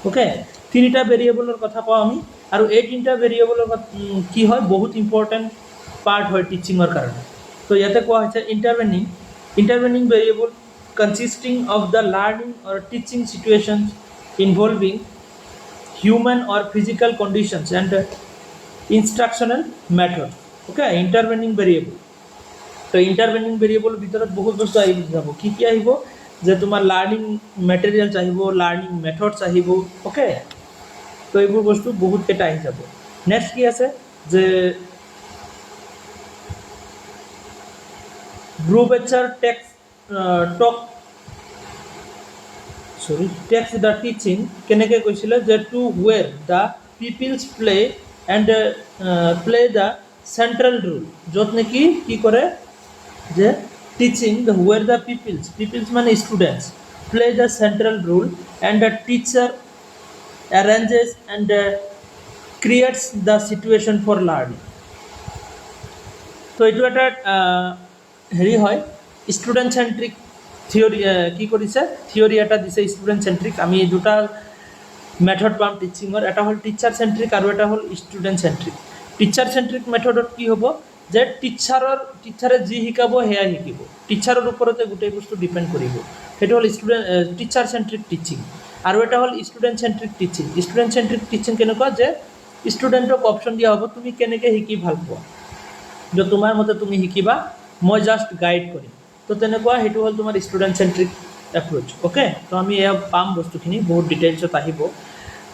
ওকে তিনিটা ভেৰিয়েবলৰ কথা পাওঁ আমি আৰু এই তিনিটা ভেৰিয়েবলৰ কি হয় বহুত ইম্পৰ্টেণ্ট পাৰ্ট হয় টিচিঙৰ কাৰণে তো ইয়াতে কোৱা হৈছে intervening variable consisting of the learning or teaching situations involving human or physical conditions and instructional method okay intervening variable তো intervening variable ভিতৰত বহুত বস্তু আহিব যাব কি আহিব যে তোমাৰ লাৰ্নিং মেটেৰিয়েলছ আহিব লাৰ্নিং মেথডছ আহিব ওকে তো এইবোৰ বস্তু বহুত কেইটা আহি যাব নেক্সট কি আছে যে Brubacher takes the teaching কেনেকৈ কৈছিলে যে to where the pupils play the central role য'ত নেকি কি কৰে যে teaching the where the pupils মানে students play the central role and the teacher arranges and creates the situation for learning তো এইটো এটা হেৰি হয় ষ্টুডেণ্ট চেণ্ট্ৰিক থিয়ৰি কি কৰিছে থিয়ৰি এটা দিছে ষ্টুডেণ্ট চেণ্ট্ৰিক আমি দুটা মেথড পাম টিচিঙৰ এটা হ'ল টিচাৰ চেণ্ট্ৰিক আৰু এটা হ'ল ষ্টুডেণ্ট চেণ্ট্ৰিক টিচাৰ চেণ্ট্ৰিক মেথডত কি হ'ব যে টিচাৰে যি শিকাব সেয়া শিকিব টিচাৰৰ ওপৰতে গোটেই বস্তু ডিপেণ্ড কৰিব সেইটো হ'ল টিচাৰ চেণ্ট্ৰিক টিচিং আৰু এটা হ'ল ষ্টুডেণ্ট চেণ্ট্ৰিক টিচিং কেনেকুৱা যে ষ্টুডেণ্টক অপশ্যন দিয়া হ'ব তুমি কেনেকৈ শিকি ভাল পোৱা যে তোমাৰ মতে তুমি শিকিবা মই জাষ্ট গাইড কৰিম তো তেনেকুৱা সেইটো হ'ল তোমাৰ ষ্টুডেণ্ট চেণ্ট্ৰিক এপ্ৰ'চ অ'কে তো আমি এয়া পাম বস্তুখিনি বহুত ডিটেইলছত আহিব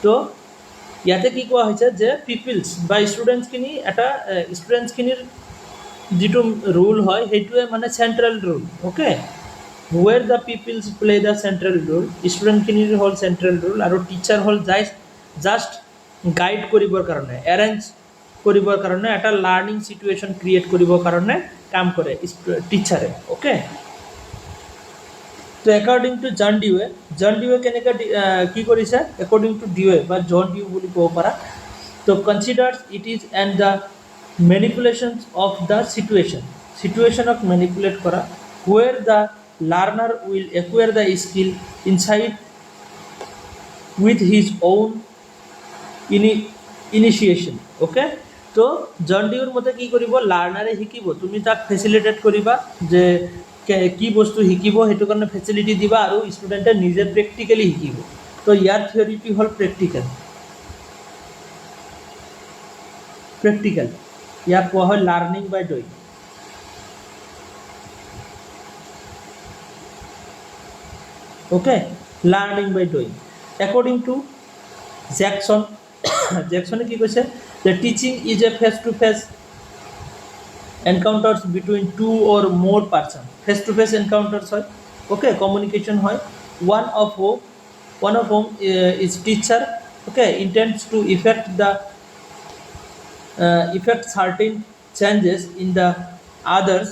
তো ইয়াতে কি কোৱা হৈছে যে পিপলছ বা ষ্টুডেণ্টছখিনিৰ যিটো ৰোল হয় সেইটোৱে মানে central role okay where the pupils play the central role ষ্টুডেণ্টখিনিৰ হ'ল চেণ্ট্ৰেল ৰোল আৰু টিচাৰ হ'ল জাষ্ট গাইড কৰিবৰ কাৰণে এৰেঞ্জ কৰিবৰ কাৰণে এটা লাৰ্নিং চিটুৱেশ্যন ক্ৰিয়েট কৰিবৰ কাৰণে কাম কৰে টিচাৰে অ'কে তো একৰ্ডিং টু জন ডিৱে কেনেকৈ কি কৰিছে একৰ্ডিং টু ডিৱে বা জন ডিউ বুলি ক'ব পাৰা তো considers it is and the manipulations of the চিটুৱেশ্যনক মেনিপুলেট কৰা where the learner will acquire the skill insight with his own initiation okay তো জন ডিউৰ মতে কি কৰিব লাৰ্ণাৰে শিকিব তুমি তাক ফেচিলিটেট কৰিবা যে কি বস্তু শিকিব সেইটো কাৰণে ফেচিলিটি দিবা আৰু ষ্টুডেণ্টে নিজে প্ৰেক্টিকেলি শিকিব তো ইয়াৰ থিয়ৰিটি হ'ল প্ৰেক্টিকেল ইয়াক কোৱা হয় learning by doing okay learning by doing according to Jackson Jackson কি কৈছে the teaching is a face to face encounters between two or more persons face to face encounters হয় okay communication হয় one of whom is teacher okay intends to effect certain changes in the others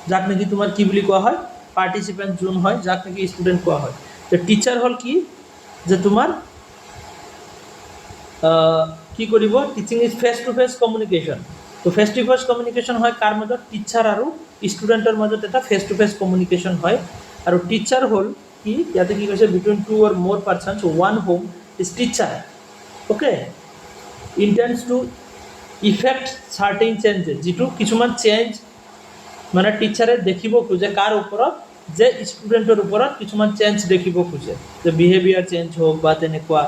যাক নাকি তোমার কি বুলি কোৱা হয় পাৰ্টিসিপেন্ট জোন হয় যাক নাকি স্টুডেন্ট কোৱা হয় তো টিচাৰ হল কি যে তোমাৰ কি কৰিব teaching is face to face communication তো ফেস টু ফেস কমিউনিকেশন হয় কার মাজত টিচার আৰু স্টুডেন্টৰ মাজত এটা ফেস টু ফেস কমিউনিকেশন হয় আৰু টিচার হল কি ইয়াতে কি কৈছে between two or more persons one whom is teacher okay intends to effect certain changes যেটো কিছুমান চেঞ্জ মানে টিচারে দেখিব খোজে কার ওপৰত যে ষ্টুডেণ্টৰ ওপৰত কিছুমান চেঞ্জ দেখিব খোজে যে বিহেভিয়াৰ চেঞ্জ হোক বা তেনেকুৱা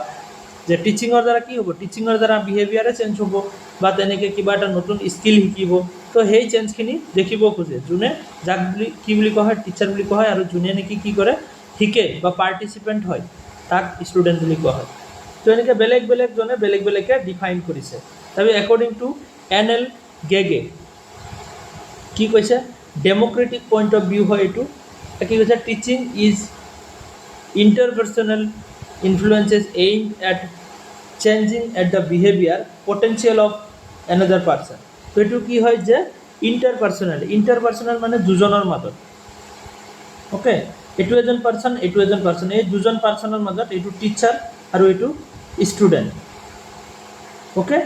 যে টিচিঙৰ দ্বাৰা কি হ'ব টিচিঙৰ দ্বাৰা বিহেভিয়াৰে চেঞ্জ হ'ব বা তেনেকৈ কিবা এটা নতুন স্কিল শিকিব তো সেই চেঞ্জখিনি দেখিব খোজে যোনে যাক বুলি কি বুলি কোৱা হয় টিচাৰ বুলি কোৱা হয় আৰু যোনে নেকি কি কৰে শিকে বা পাৰ্টিচিপেণ্ট হয় তাক ষ্টুডেণ্ট বুলি কোৱা হয় তো এনেকৈ বেলেগ বেলেগজনে বেলেগ বেলেগকৈ ডিফাইন কৰিছে তাৰপিছত একৰ্ডিং টু এন.এল. গেগে কি কৈছে ডেমোক্ৰেটিক পইণ্ট অফ ভিউ হয় এইটো কি কৈছে teaching is interpersonal influences aimed at changing at the behaviour potential of another person তো এইটো কি হয় যে ইণ্টাৰপাৰ্চনেল মানে দুজনৰ মাজত অ'কে এইটো এজন পাৰ্চন এই দুজন পাৰ্চনৰ মাজত এইটো টিচাৰ আৰু এইটো ষ্টুডেণ্ট অ'কে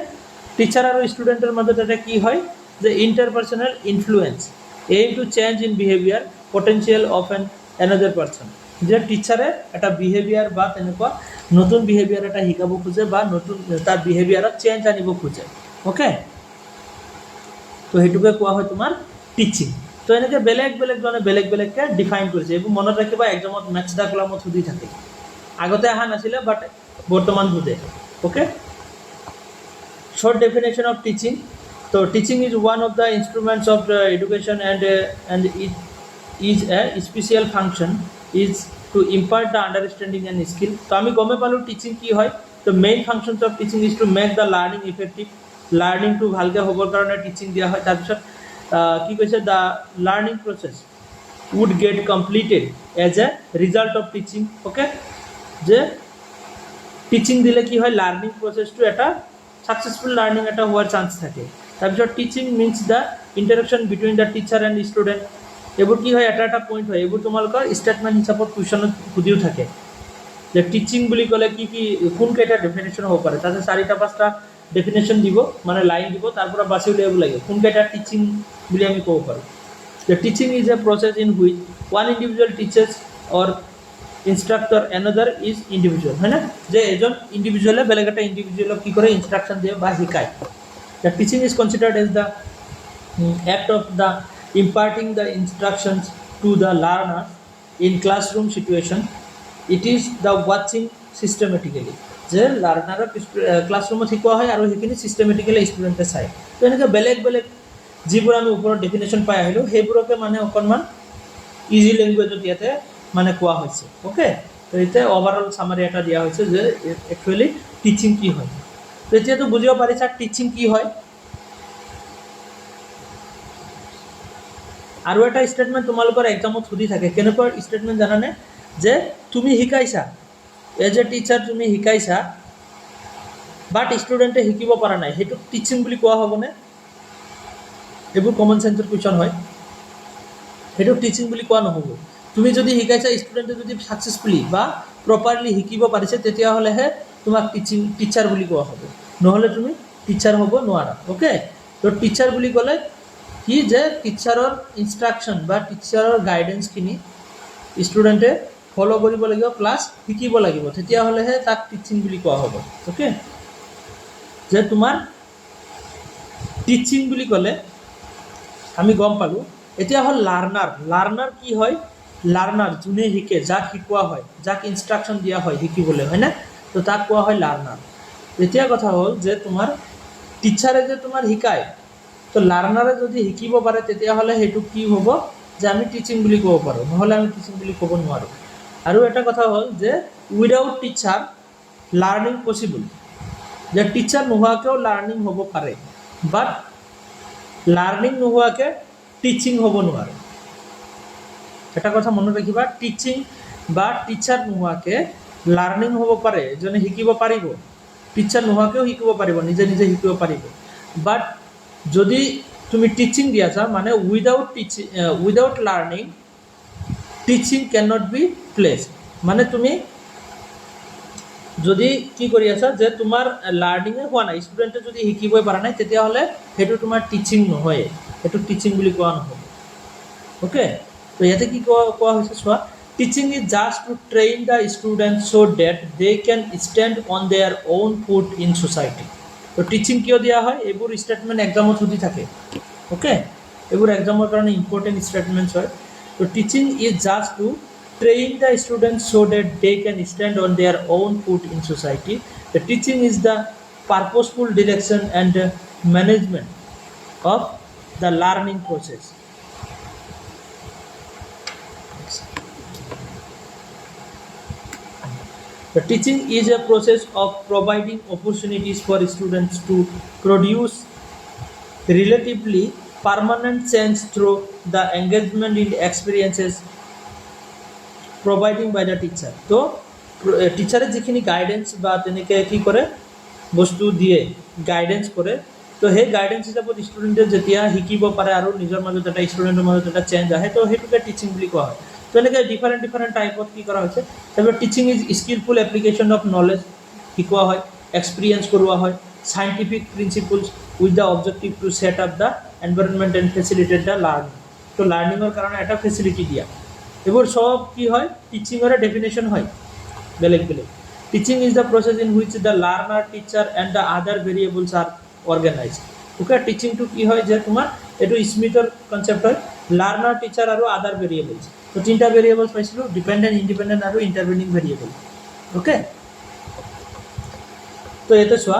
টিচাৰ আৰু ষ্টুডেণ্টৰ মাজত এটা কি হয় the interpersonal influence aim to change in behavior potential of another person যে টিচারে এটা বিহেভিয়ার বা তেনেকুৱা নতুন বিহেভিয়াৰ এটা শিকাব খোজে বা নতুন তাৰ বিহেভিয়াৰত চেঞ্জ আনিব খোজে ওকে তো সেইটোকে কোৱা হয় তোমাৰ টিচিং তো এনেকৈ বেলেগ বেলেগজনে বেলেগ বেলেগকৈ ডিফাইন কৰিছে এইবোৰ মনত ৰাখিবা এক্সামত মেথছ দা কলামত সুধি থাকে আগতে অহা নাছিলে বাট বৰ্তমান সোধে okay short definition of teaching so teaching is one of the instruments of the education and it is a special function is to impart the understanding and skill so ami gome palu teaching ki hoy the main functions of teaching is to make the learning effective learning to bhalke hobor karone teaching dia hoy tar bisot ki koise the learning process would get completed as a result of teaching okay je teaching dile ki hoy learning process to eta successful learning eta hoar chance thake তাৰপিছত teaching means the interaction between the teacher and student এইবোৰ কি হয় এটা point হয় এইবোৰ তোমালোকৰ statement হিচাপত কুৱেশ্যনত সুধিও থাকে যে টিচিং বুলি ক'লে কি কি কোনকেইটা ডেফিনেশ্যন হ'ব পাৰে তাতে 4-5টা ডেফিনেশ্যন দিব মানে লাইন দিব তাৰ পৰা বাছি উলিয়াব লাগে কোনকেইটা টিচিং বুলি আমি ক'ব পাৰোঁ যে teaching is a process in which one individual teachers or instructor another is individual হয়নে যে এজন ইণ্ডিভিজুৱেলে বেলেগ এটা ইণ্ডিভিজুৱেলক কি কৰে ইনষ্ট্ৰাকশ্যন দিয়ে বা শিকায় The teaching is considered as the act of the imparting the instructions to the learner in classroom situation. It is the watching systematically. যে লাৰ্ণাৰক ক্লাছৰুমত শিকোৱা হয় আৰু সেইখিনি ছিষ্টেমেটিকেলি ষ্টুডেণ্টে চায় তো এনেকৈ বেলেগ বেলেগ যিবোৰ আমি ওপৰত ডেফিনেশ্যন পাই আহিলোঁ সেইবোৰকে মানে অকণমান ইজি লেংগুৱেজত ইয়াতে মানে কোৱা হৈছে অ'কে তো এতিয়া অভাৰঅল চামাৰি এটা দিয়া হৈছে যে একচুৱেলি টিচিং কি হয় তো এতিয়াতো বুজিব পাৰিছা টিচিং কি হয় আৰু এটা ষ্টেটমেণ্ট তোমালোকৰ এক্সামত সুধি থাকে কেনেকুৱা ষ্টেটমেণ্ট জানানে যে তুমি শিকাইছা এজ এ টিচাৰ তুমি শিকাইছা বাট ষ্টুডেণ্টে শিকিব পৰা নাই সেইটো টিচিং বুলি কোৱা হ'বনে এইবোৰ কমন চেঞ্চৰ কুৱেশ্যন হয় সেইটো টিচিং বুলি কোৱা নহ'ব তুমি যদি শিকাইছা ষ্টুডেণ্টে যদি ছাকচেছফুলি বা প্ৰপাৰলি শিকিব পাৰিছে তেতিয়াহ'লেহে তোমাক টিচাৰ বুলি কোৱা হ'ব নহ'লে তুমি টিচাৰ হ'ব নোৱাৰা অ'কে তো টিচাৰ বুলি ক'লে কি যে টিচাৰৰ ইনষ্ট্ৰাকশ্যন বা টিচাৰৰ গাইডেঞ্চখিনি ষ্টুডেণ্টে ফ'ল' কৰিব লাগিব প্লাছ শিকিব লাগিব, তেতিয়াহ'লেহে তাক টিচিং বুলি কোৱা হ'ব। অ'কে, যে তোমাৰ টিচিং বুলি ক'লে আমি গম পালোঁ। এতিয়া হ'ল লাৰ্ণাৰ। লাৰ্ণাৰ কি হয়? লাৰ্ণাৰ যোনে শিকে, যাক শিকোৱা হয়, যাক ইনষ্ট্ৰাকশ্যন দিয়া হয় শিকিবলৈ, হয়নে? তো তাক কোৱা হয় লাৰ্ণাৰ। এতিয়া কথা হ'ল যে তোমাৰ টিচাৰে যে তোমাৰ শিকায়, তো লাৰ্ণাৰে যদি শিকিব পাৰে তেতিয়াহ'লে সেইটো কি হ'ব? যে আমি টিচিং বুলি ক'ব পাৰোঁ, নহ'লে আমি টিচিং বুলি ক'ব নোৱাৰোঁ। আৰু এটা কথা হ'ল যে উইদাউট টিচাৰ লাৰ্ণিং পচিবল, যে টিচাৰ নোহোৱাকৈও লাৰ্ণিং হ'ব পাৰে, বাট লাৰ্ণিং নোহোৱাকৈ টিচিং হ'ব নোৱাৰে। এটা কথা মনত ৰাখিবা, টিচিং বা টিচাৰ নোহোৱাকৈ লাৰ্ণিং হ'ব পাৰে, এজনে শিকিব পাৰিব, টিচাৰ নোহোৱাকৈও শিকিব পাৰিব, নিজে নিজে শিকিব পাৰিব। বাট যদি তুমি টিচিং দি আছা, মানে without learning teaching can not be place. মানে তুমি যদি কি কৰি আছা, যে তোমাৰ লাৰ্ণিঙে হোৱা নাই, ষ্টুডেণ্টে যদি শিকিবই পৰা নাই, তেতিয়াহ'লে সেইটো তোমাৰ টিচিং নহয়, সেইটো টিচিং বুলি কোৱা নহ'ব। অ'কে, তো ইয়াতে কি কোৱা হৈছে চোৱা, teaching is just to train the student so' that they can stand on their own foot in society. তো টিচিং কিয় দিয়া হয়? এইবোৰ ষ্টেটমেণ্ট এক্সামত সুধি থাকে। অ'কে, এইবোৰ এক্সামৰ কাৰণে ইম্পৰ্টেণ্ট ষ্টেটমেণ্টছ হয়। তো teaching is just to train the students so that they can stand on their own foot in society. The teaching is the purposeful direction and management of the learning process. The teaching is a process of providing opportunities for students to produce relatively permanent change through the engagement in experiences providing by the teacher. তো টিচাৰে যিখিনি guidance বা তেনেকৈ কি কৰে, বস্তু দিয়ে, guidance কৰে, তো সেই গাইডেঞ্চ হিচাপত ষ্টুডেণ্টে যেতিয়া শিকিব পাৰে আৰু নিজৰ মাজত এটা ষ্টুডেণ্টৰ মাজত এটা চেঞ্জ আহে, তো সেইটোকে টিচিং বুলি কোৱা হয়। তো এনেকৈ ডিফাৰেণ্ট টাইপত কি কৰা হৈছে। তাৰপিছত teaching is skilful application of knowledge, শিকোৱা হয়, এক্সপিৰিয়েঞ্চ কৰোৱা হয়, scientific principles with the objective to set up the environment and facilitate the learning. তো লাৰ্নিঙৰ কাৰণে এটা ফেচিলিটি দিয়া, এইবোৰ সব কি হয়? টিচিঙৰে ডেফিনেশ্যন হয় বেলেগ বেলেগ। Teaching is the process in which the learner, teacher and the other variables are organised. Okay, টিচিংটো কি হয়? যে তোমাৰ এইটো স্মিথৰ কনচেপ্ট হয়, লাৰ্ণাৰ, টিচাৰ আৰু আদাৰ ভেৰিয়েবলছ। তো তিনিটা ভেৰিয়েবলছ পাইছিলোঁ, ডিপেণ্ডেণ্ট, ইণ্ডিপেণ্ডেণ্ট আৰু ইণ্টাৰভেনিং ভেৰিয়েবল। ওকে, তো ইয়াতে চোৱা,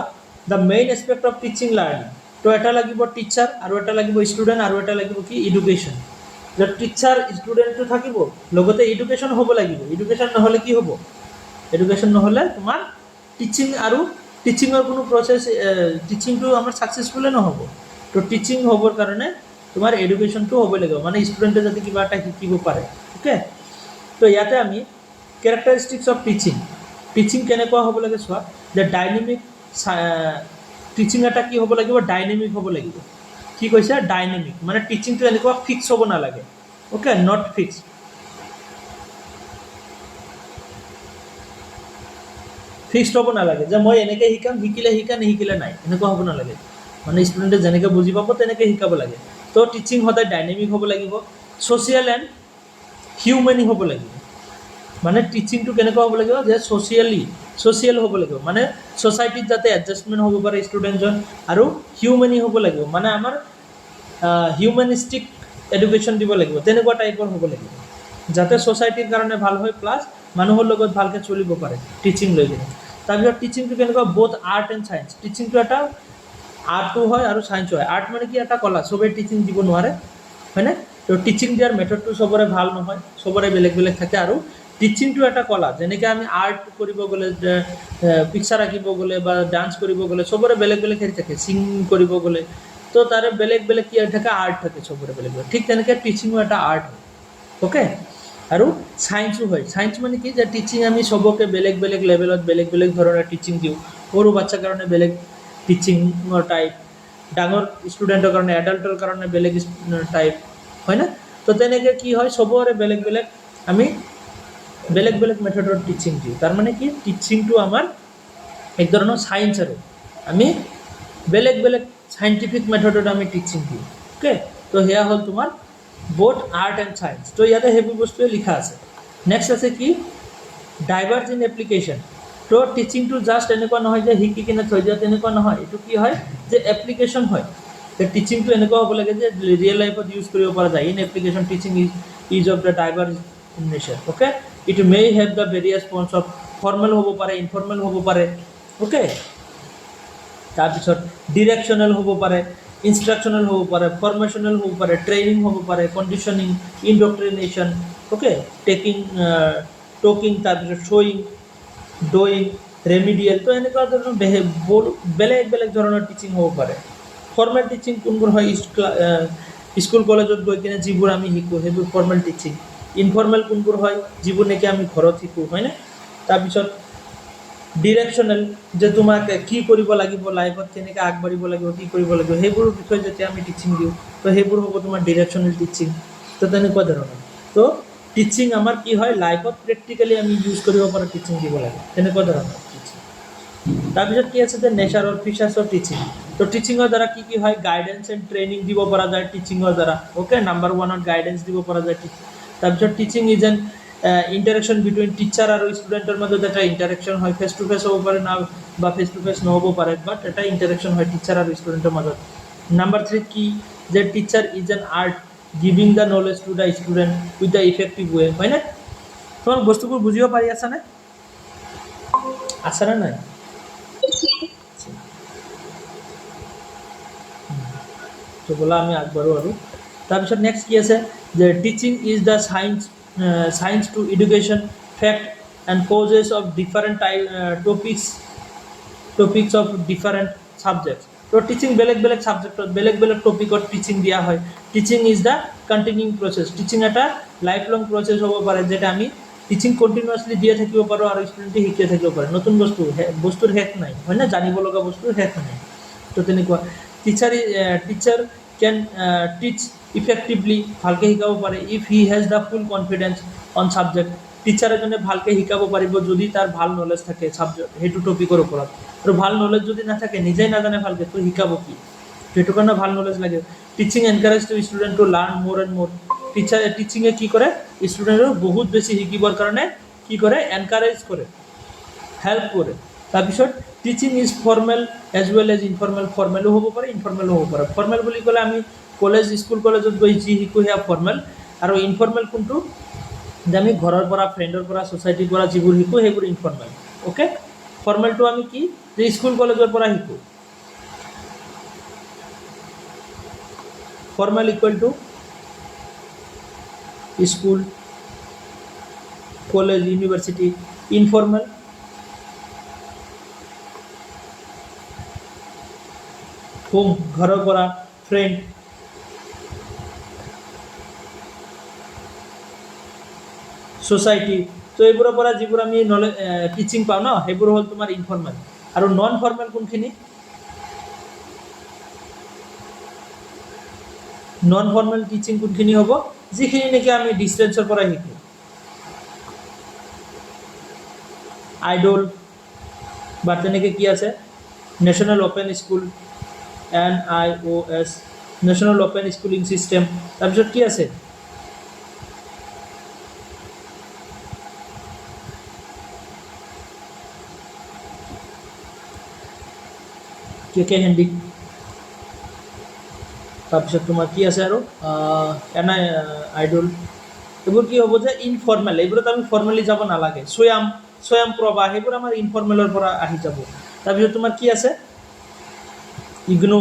the main aspect of teaching learning. তো এটা লাগিব টিচাৰ, আৰু এটা লাগিব ষ্টুডেণ্ট, আৰু এটা লাগিব কি? এডুকেশ্যন। যে টিচাৰ ষ্টুডেণ্টটো থাকিব, লগতে এডুকেশ্যন হ'ব লাগিব। এডুকেশ্যন নহ'লে কি হ'ব? এডুকেশ্যন নহ'লে তোমাৰ টিচিং আৰু টিচিঙৰ কোনো প্ৰচেছ, টিচিংটো আমাৰ ছাকচেছফুলে নহ'ব। তো টিচিং হ'বৰ কাৰণে তোমাৰ এডুকেশ্যনটো হ'ব লাগিব, মানে ষ্টুডেণ্টে যাতে কিবা এটা শিকিব পাৰে। অ'কে, তো ইয়াতে আমি কেৰেক্টাৰিষ্টিক্স অফ টিচিং, টিচিং কেনেকুৱা হ'ব লাগে চোৱা। যে ডাইনেমিক টিচিং এটা কি হ'ব লাগিব? ডাইনেমিক হ'ব লাগিব। কি কৈছে? ডাইনেমিক, মানে টিচিংটো এনেকুৱা ফিক্স হ'ব নালাগে। Okay, not fix. ফিক্সড হ'ব নালাগে, যে মই এনেকৈ শিকাম, শিকিলে শিকা, নিশিকিলে নাই, এনেকুৱা হ'ব নালাগে। মানে ষ্টুডেণ্টে যেনেকৈ বুজি পাব তেনেকৈ শিকাব লাগে। তো টিচিং সদায় ডাইনেমিক হ'ব লাগিব, ছ'চিয়েল এণ্ড হিউমেনি হ'ব লাগিব। মানে টিচিংটো কেনেকুৱা হ'ব লাগিব? যে ছ'চিয়েল হ'ব লাগিব, মানে ছ'চাইটিত যাতে এডজাষ্টমেণ্ট হ'ব পাৰে ষ্টুডেণ্টজন, আৰু হিউমেনি হ'ব লাগিব, মানে আমাৰ হিউমেনিষ্টিক এডুকেশ্যন দিব লাগিব, তেনেকুৱা টাইপৰ হ'ব লাগিব, যাতে ছ'চাইটিৰ কাৰণে ভাল হয়, প্লাছ মানুহৰ লগত ভালকৈ চলিব পাৰে টিচিং লৈ কিনে। তাৰপিছত টিচিংটো কেনেকুৱা? Both art and science. টিচিংটো এটা আৰ্টো হয় আৰু ছায়েন্সো হয়। আৰ্ট মানে কি? এটা কলা, চবেই টিচিং দিব নোৱাৰে, হয়নে? তো টিচিং দিয়াৰ মেথডটো চবৰে ভাল নহয়, চবৰে বেলেগ বেলেগ থাকে। আৰু টিচিংটো এটা কলা, যেনেকৈ আমি আৰ্ট কৰিব গ'লে, পিকচাৰ আঁকিব গ'লে বা ডান্স কৰিব গ'লে চবৰে বেলেগ বেলেগ হেৰি থাকে, ছিংগিং কৰিব গ'লে, তো তাৰে বেলেগ বেলেগ কি থাকে? আৰ্ট থাকে, চবৰে বেলেগ বেলেগ। ঠিক তেনেকৈ টিচিঙো এটা আৰ্ট হয়। অ'কে, আৰু ছায়েন্সো হয়। ছায়েন্স মানে কি? যে টিচিং আমি চবকে বেলেগ বেলেগ লেভেলত বেলেগ বেলেগ ধৰণৰ টিচিং দিওঁ। সৰু বাচ্চাৰ কাৰণে বেলেগ টিচিঙৰ টাইপ, ডাঙৰ ষ্টুডেণ্টৰ কাৰণে, এডাল্টৰ কাৰণে বেলেগ টাইপ, হয় না? তো তেনেকৈ কি হয়? চবৰে বেলেগ বেলেগ আমি বেলেগ বেলেগ মেথডৰ টিচিং দিওঁ। তাৰমানে কি? টিচিংটো আমাৰ এক ধৰণৰ ছায়েন্স, আৰু আমি বেলেগ বেলেগ চাইণ্টিফিক মেথডত আমি টিচিং দিওঁ। অ'কে, তো সেয়া হ'ল তোমাৰ বোথ আৰ্ট এণ্ড ছায়েন্স। তো ইয়াতে সেইবোৰ বস্তুৱে লিখা আছে। নেক্সট আছে কি ডাইভাৰ্জ ইন এপ্লিকেশ্যন। তো টিচিংটো জাষ্ট এনেকুৱা নহয় যে শিকি কিনে থৈ দিয়া, তেনেকুৱা নহয়। এইটো কি হয় যে এপ্লিকেশ্যন হয়। টিচিংটো এনেকুৱা হ'ব লাগে যে ৰিয়েল লাইফত ইউজ কৰিব পৰা যায়। In application teaching is of the diverse in nature. Okay, it may have the various forms of formal হ'ব পাৰে, ইনফৰ্মেল হ'ব পাৰে। অ'কে, তাৰপিছত ডিৰেকশ্যনেল হ'ব পাৰে, ইনষ্ট্ৰাকশ্যনেল হ'ব পাৰে, ফৰ্মেশ্যনেল হ'ব পাৰে, ট্ৰেইনিং হ'ব পাৰে, কণ্ডিশ্যনিং, ইনডক্ট্ৰিনেশ্যন, অ'কে, টকিং, তাৰপিছত শ্ব'য়িং, ডুইং, ৰেমিডিয়েল। তো এনেকুৱা ধৰণৰ বেলেগ বেলেগ ধৰণৰ টিচিং হ'ব পাৰে। ফৰ্মেল টিচিং কোনবোৰ হয়, স্কুল কলেজত গৈ কিনে যিবোৰ আমি শিকোঁ সেইবোৰ ফৰ্মেল টিচিং। ইনফৰ্মেল কোনবোৰ হয়, যিবোৰ নেকি আমি ঘৰত শিকোঁ, হয়নে? তাৰপিছত ডিৰেকশ্যনেল, যে তোমাক কি কৰিব লাগিব লাইফত, কেনেকৈ আগবাঢ়িব লাগিব, কি কৰিব লাগিব, সেইবোৰ বিষয়ে যেতিয়া আমি টিচিং দিওঁ তো সেইবোৰ হ'ব তোমাৰ ডিৰেকশ্যনেল টিচিং। তো তেনেকুৱা ধৰণৰ। তো টিচিং আমাৰ কি হয়, লাইফত প্ৰেক্টিকেলি আমি ইউজ কৰিব পৰা টিচিং দিব লাগে, তেনেকুৱা ধৰণৰ টিচিং। তাৰপিছত কি আছে যে nature of features of teaching. তো টিচিঙৰ দ্বাৰা কি কি হয়, গাইডেন্স এণ্ড ট্ৰেইনিং দিব পৰা যায় টিচিঙৰ দ্বাৰা। অ'কে, নাম্বাৰ ওৱানত গাইডেন্স দিব পৰা যায়। তাৰপিছত teaching is N interaction between teacher আৰু ষ্টুডেণ্টৰ মাজত এটা ইণ্টাৰেকশ্যন হয়। ফেচ টু ফেচ হ'ব পাৰে না, বা ফেচ টু ফেচ নহ'ব পাৰে, বাট এটা ইণ্টাৰেকশ্যন হয় টিচাৰ আৰু ষ্টুডেণ্টৰ মাজত। নাম্বাৰ থ্ৰীত কি, যে teacher is an art giving the knowledge to the student with the effective way, হয়নে? তোমাক বস্তুবোৰ বুজিব পাৰি আছানে? আছেনে নাই? তো ব'লা আমি আগবাঢ়ো আৰু। তাৰপিছত নেক্সট কি আছে, যে teaching is the science to education, fact and causes of different topics of different subjects. তো টিচিং বেলেগ বেলেগ ছাবজেক্টত, বেলেগ বেলেগ টপিকত টিচিং দিয়া হয়। Teaching is the continuing process. Teaching এটা লাইফ লং প্ৰচেছ হ'ব পাৰে, যেটা আমি টিচিং কণ্টিনিউৱাছলি দিয়ে থাকিব পাৰোঁ আৰু ষ্টুডেণ্টে শিকিয়ে থাকিব পাৰে। নতুন বস্তুৰ শেষ নাই, হয় না? জানিব লগা বস্তুৰ শেষ নাই। তো তেনেকুৱা টিচাৰ কেন টিচ ইফেক্টিভলি, ভালকৈ শিকাব পাৰে, if he has the full confidence on subject. Teacher এজনে ভালকৈ শিকাব পাৰিব যদি তাৰ ভাল নলেজ থাকে ছাবজেক্ট, সেইটো টপিকৰ ওপৰত। আৰু ভাল নলেজ যদি নাথাকে, নিজেই নাজানে ভালকৈ, তো শিকাব কি? সেইটো কাৰণে ভাল নলেজ লাগে। Teaching encourage to student to learn more and more. টিচিঙে কি কৰে, ষ্টুডেণ্টক বহুত বেছি শিকিবৰ কাৰণে কি কৰে, এনকাৰেজ কৰে, হেল্প কৰে। তাৰপিছত teaching is formal as well as informal. ফৰ্মেলো হ'ব পাৰে, ইনফৰ্মেলো হ'ব পাৰে। ফৰ্মেল বুলি ক'লে আমি স্কুল কলেজত গৈ যি শিকোঁ সেয়া ফৰ্মেল। আৰু ইনফৰ্মেল কোনটো, যে আমি ঘৰৰ পৰা, ফ্ৰেণ্ডৰ পৰা, ছ'চাইটিৰ পৰা যিবোৰ শিকোঁ সেইবোৰ ইনফৰ্মেল। অ'কে, ফৰ্মেলটো আমি কি, যে স্কুল কলেজৰ পৰা শিকোঁ। Formal equal to school, college, university. Informal home, ঘৰৰ পৰা, ফ্ৰেণ্ড, ছ'চাইটি। তো এইবোৰৰ পৰা যিবোৰ আমি নলেজ টিচিং পাওঁ ন, সেইবোৰ হ'ল তোমাৰ ইনফৰ্মেল। আৰু নন ফৰ্মেল কোনখিনি, নন ফৰ্মেল টিচিং কোনখিনি হ'ব, যিখিনি নেকি আমি ডিষ্টেঞ্চৰ পৰা শিকোঁ। আইডল, বা তেনেকৈ কি আছে, national open school, NIOS, national open schooling system. তাৰপিছত কি আছে, KK হেণ্ডি। তাৰপিছত তোমাৰ কি আছে আৰু আইডল। এইবোৰ কি হ'ব, যে ইনফৰ্মেল। এইবোৰত আমি ফৰ্মেলি যাব নালাগে। স্বয়ং প্ৰভা, সেইবোৰ আমাৰ ইনফৰ্মেলৰ পৰা আহি যাব। তাৰপিছত তোমাৰ কি আছে, ইগনো।